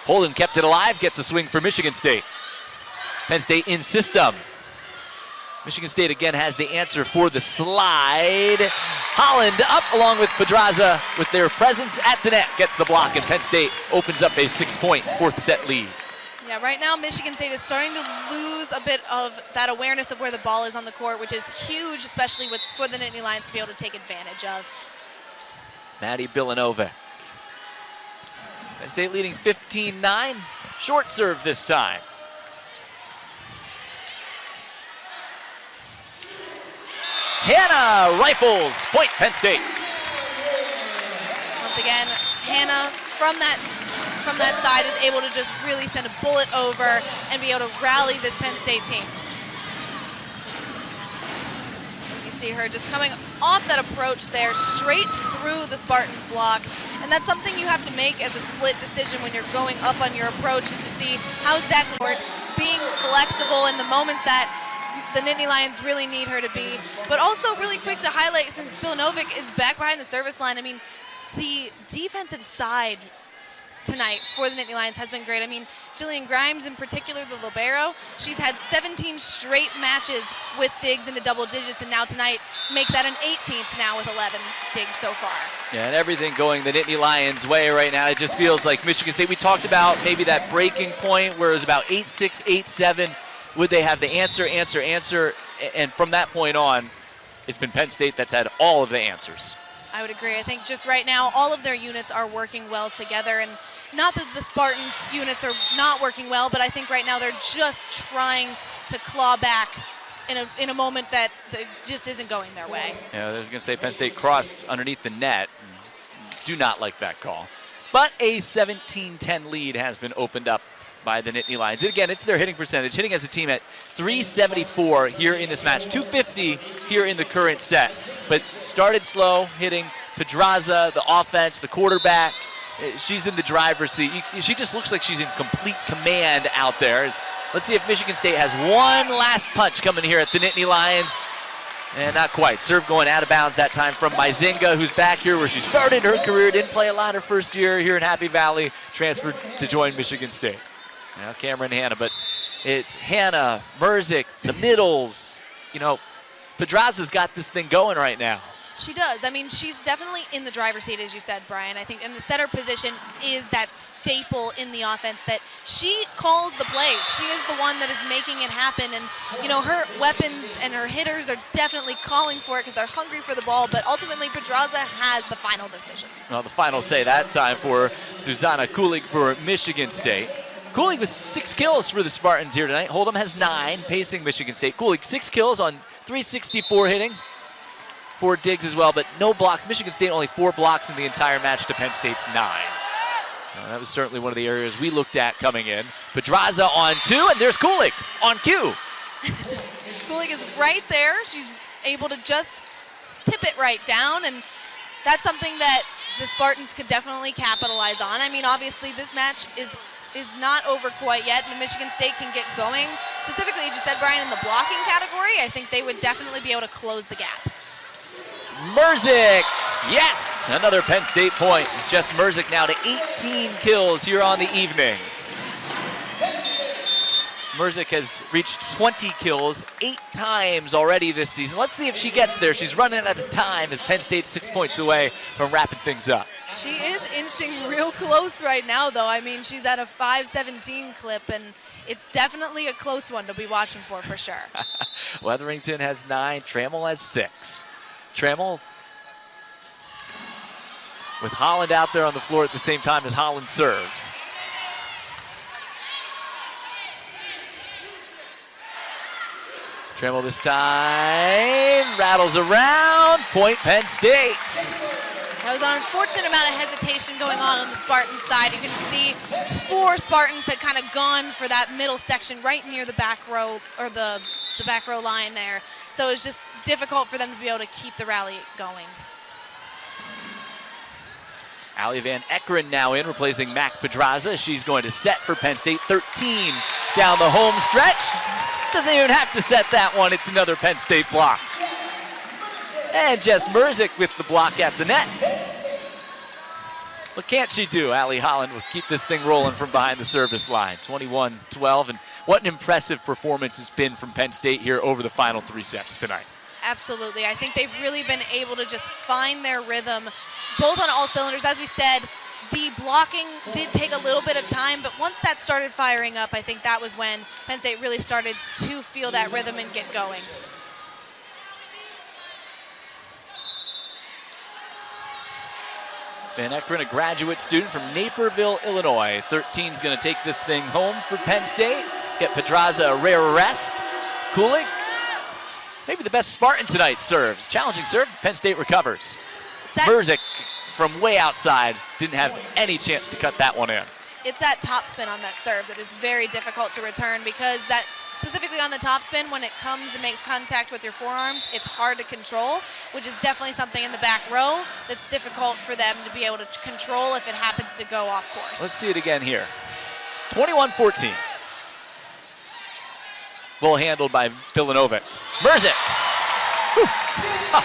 Holden kept it alive, gets a swing for Michigan State. Penn State in system. Michigan State again has the answer for the slide. Holland up along with Pedraza with their presence at the net. Gets the block, and Penn State opens up a 6-point fourth set lead. Yeah, right now Michigan State is starting to lose a bit of that awareness of where the ball is on the court, which is huge, especially for the Nittany Lions to be able to take advantage of. Maddie Bilanovic. Penn State leading 15-9. Short serve this time. Hannah rifles, point Penn State. Once again, Hannah from that side is able to just really send a bullet over and be able to rally this Penn State team. You see her just coming off that approach there, straight through the Spartans block. And that's something you have to make as a split decision when you're going up on your approach, is to see how exactly being flexible in the moments that the Nittany Lions really need her to be. But also really quick to highlight, since Bilanovic is back behind the service line, I mean, the defensive side tonight for the Nittany Lions has been great. I mean, Jillian Grimes in particular, the libero, she's had 17 straight matches with digs into double digits, and now tonight make that an 18th now with 11 digs so far. Yeah, and everything going the Nittany Lions' way right now. It just feels like Michigan State, we talked about maybe that breaking point where it was about 8-6, 8-7. Would they have the answer? And from that point on, it's been Penn State that's had all of the answers. I would agree. I think just right now, all of their units are working well together. And not that the Spartans' units are not working well, but I think right now they're just trying to claw back in a moment that just isn't going their way. Yeah, they're going to say Penn State crossed underneath the net. Do not like that call. But a 17-10 lead has been opened up by the Nittany Lions. And again, it's their hitting percentage. Hitting as a team at 374 here in this match, 250 here in the current set. But started slow, hitting Pedraza, the offense, the quarterback. She's in the driver's seat. She just looks like she's in complete command out there. Let's see if Michigan State has one last punch coming here at the Nittany Lions. And not quite. Serve going out of bounds that time from Myzinga, who's back here where she started her career. Didn't play a lot her first year here in Happy Valley. Transferred to join Michigan State. Now Cameron Hannah, but it's Hannah, Merzik, the middles. You know, Pedraza's got this thing going right now. She does. I mean, she's definitely in the driver's seat, as you said, Brian. I think in the center position is that staple in the offense that she calls the plays. She is the one that is making it happen. And, you know, her weapons and her hitters are definitely calling for it because they're hungry for the ball. But ultimately, Pedraza has the final decision. Well, the final say that time for Susanna Kulig for Michigan State. Kulig with 6 kills for the Spartans here tonight. Hold'em has 9, pacing Michigan State. Kulig 6 kills on 364 hitting. 4 digs as well, but no blocks. Michigan State only 4 blocks in the entire match to Penn State's 9. That was certainly one of the areas we looked at coming in. Pedraza on 2, and there's Kulig on cue. Kulig is right there. She's able to just tip it right down, and that's something that the Spartans could definitely capitalize on. I mean, obviously this match is not over quite yet, and Michigan State can get going. Specifically, as you said, Brian, in the blocking category, I think they would definitely be able to close the gap. Merzik, yes, another Penn State point. Jess Merzik now to 18 kills here on the evening. Merzik has reached 20 kills 8 times already this season. Let's see if she gets there. She's running out of time as Penn State's 6 points away from wrapping things up. She is inching real close right now, though. I mean, she's at a 5:17 clip, and it's definitely a close one to be watching for sure. Wetherington has 9, Trammell has 6. Trammell with Holland out there on the floor at the same time as Holland serves. Trammell this time, rattles around, point Penn State. There was an unfortunate amount of hesitation going on the Spartans side. You can see 4 Spartans had kind of gone for that middle section right near the back row, or the back row line there. So it was just difficult for them to be able to keep the rally going. Allie Van Eckeren now in, replacing Mac Pedraza. She's going to set for Penn State. 13 down the home stretch. Doesn't even have to set that one. It's another Penn State block. And Jess Merzick with the block at the net. What can't she do? Allie Holland will keep this thing rolling from behind the service line. 21-12, and what an impressive performance it's been from Penn State here over the final 3 sets tonight. Absolutely. I think they've really been able to just find their rhythm, both on all cylinders. As we said, the blocking did take a little bit of time, but once that started firing up, I think that was when Penn State really started to feel that rhythm and get going. Van Eckeren, a graduate student from Naperville, Illinois. 13 is going to take this thing home for Penn State. Get Pedraza a rare rest. Kulik, maybe the best Spartan tonight, serves. Challenging serve, Penn State recovers. Merzick from way outside didn't have any chance to cut that one in. It's that top spin on that serve that is very difficult to return, because that, specifically on the top spin, when it comes and makes contact with your forearms, it's hard to control, which is definitely something in the back row that's difficult for them to be able to control if it happens to go off course. Let's see it again here. 21-14. Ball handled by Pilanovic. Merzick.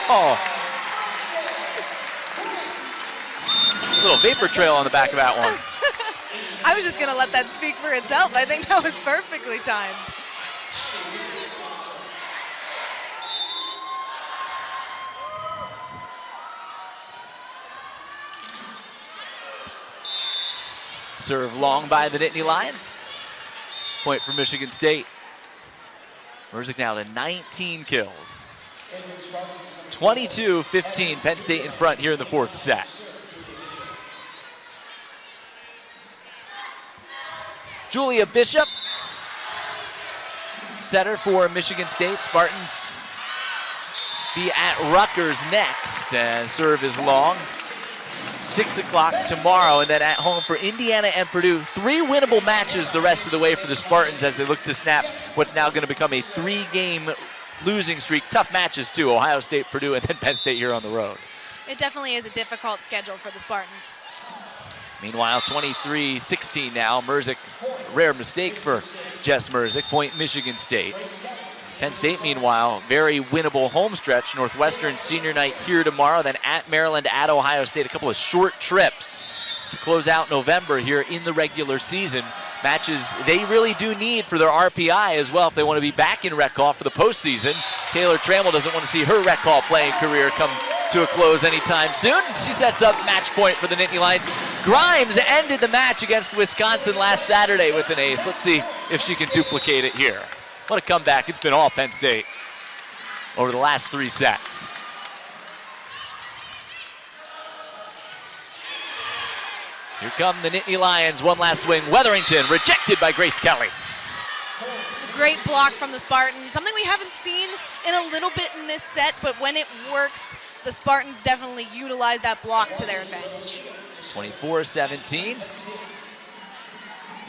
Oh. Little vapor trail on the back of that one. I was just going to let that speak for itself. I think that was perfectly timed. Serve long by the Nittany Lions. Point for Michigan State. Merzick now to 19 kills. 22-15, Penn State in front here in the 4th set. Julia Bishop, setter for Michigan State. Spartans be at Rutgers next, and serve is long. 6 o'clock tomorrow, and then at home for Indiana and Purdue. 3 winnable matches the rest of the way for the Spartans as they look to snap what's now going to become a 3-game losing streak. Tough matches too, Ohio State, Purdue, and then Penn State here on the road. It definitely is a difficult schedule for the Spartans. Meanwhile, 23-16 now. Merzick, rare mistake for Jess Merzick. Point Michigan State. Penn State, meanwhile, very winnable home stretch. Northwestern senior night here tomorrow, then at Maryland, at Ohio State. A couple of short trips to close out November here in the regular season. Matches they really do need for their RPI as well if they want to be back in rec hall for the postseason. Taylor Trammell doesn't want to see her rec hall playing career come to a close anytime soon. She sets up match point for the Nittany Lions. Grimes ended the match against Wisconsin last Saturday with an ace. Let's see if she can duplicate it here. What a comeback. It's been all Penn State over the last 3 sets. Here come the Nittany Lions. One last swing. Weatherington rejected by Grace Kelly. It's a great block from the Spartans. Something we haven't seen in a little bit in this set, but when it works, the Spartans definitely utilize that block to their advantage. 24-17.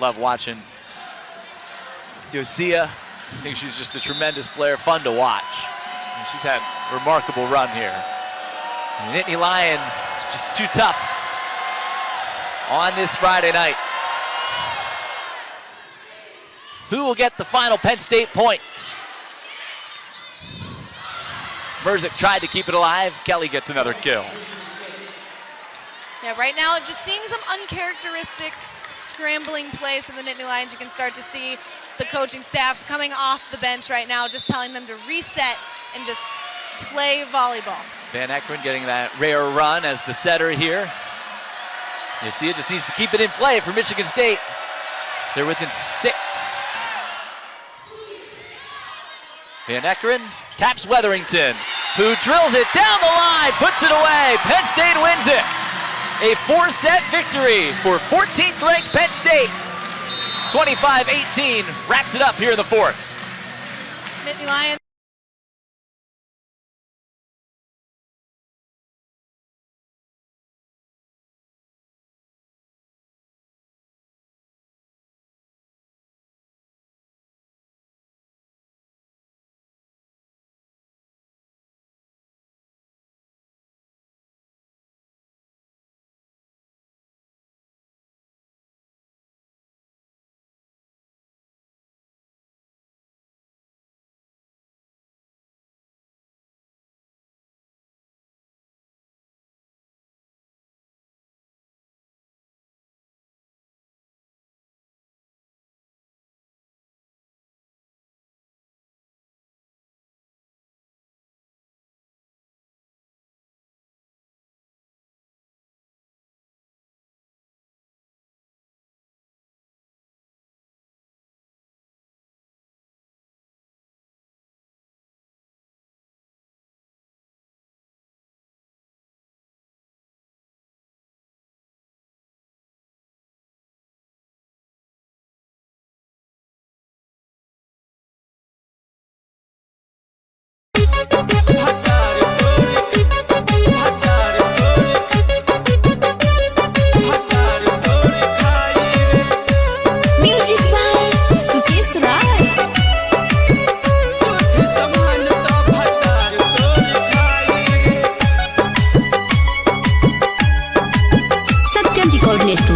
Love watching Yosia. I think she's just a tremendous player, fun to watch. And she's had a remarkable run here. The Nittany Lions just too tough on this Friday night. Who will get the final Penn State points? Merzick tried to keep it alive. Kelly gets another kill. Yeah, right now just seeing some uncharacteristic scrambling plays from the Nittany Lions. You can start to see the coaching staff coming off the bench right now, just telling them to reset and just play volleyball. Van Eckeren getting that rare run as the setter here. You see it just needs to keep it in play for Michigan State. They're within 6. Van Eckeren taps Weatherington, who drills it down the line, puts it away. Penn State wins it. A 4-set victory for 14th ranked Penn State. 25-18 wraps it up here in the 4th. Nittany Lions.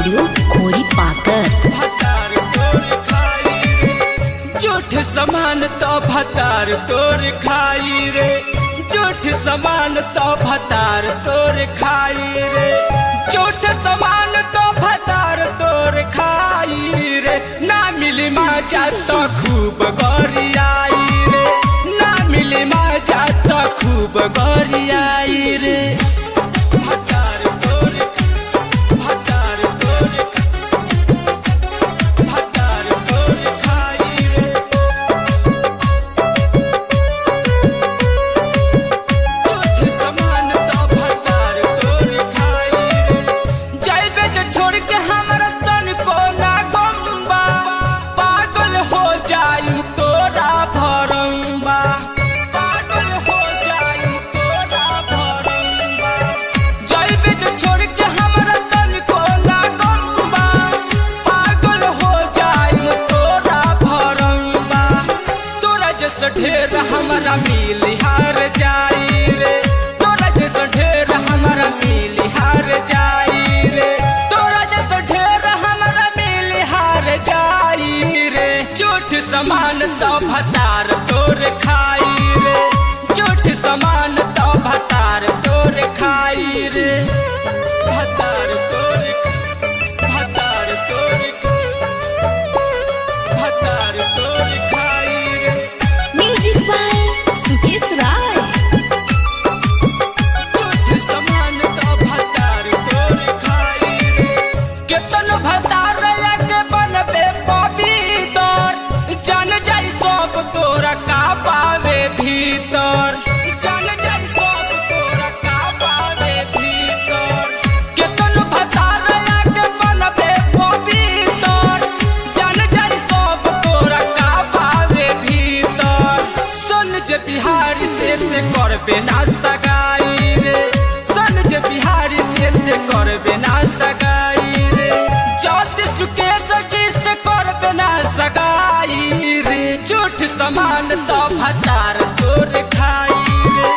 Studio खोरी पाकर। झूठ समान तो भतार तोर खाई रे, झूठ समान तो भतार तोर खाई रे, झूठ समान तो भतार तोर खाई रे। ना मिली मजा तो खूब गरियाई रे, ना मिली मजा तो खूब गरियाई रे। ढेर हमारा मिल हार जाई रे, तोरा जैसा ढेर हमारा मिल हार जाई रे, तोरा जैसा ढेर हमारा मिल हार जाई रे। झूठ समान तो भतार तोर खाई रे, झूठ समान तो भतार तोर खाई रे। भतार तोर भतार तोर भतार तोर खाई रे। म्यूजिक बाय सुकेश राय। झूठ समान तो भतार तोर खाई रे, केतन भतार के बनबे पवित्र, जान जाई सब तोरा का पावे भीतर, जान जाई सब तोरा का पावे भीतर। केतन भतार के बनबे पवित्र, जान जाई सब तोरा का पावे भीतर। सन जे बिहारी से ते करबे ना सगाई रे, सन जे बिहारी से ते करबे ना सगाई रे, ज्योति सुकेश जी से करबे ना सगाई रे। झूठ समान तो भतार तोर खाई रे,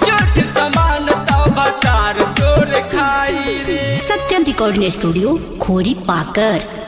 झूठ समान तो भतार तोर खाई रे। सत्यम रिकॉर्डिंग स्टूडियो खोरी पाकर।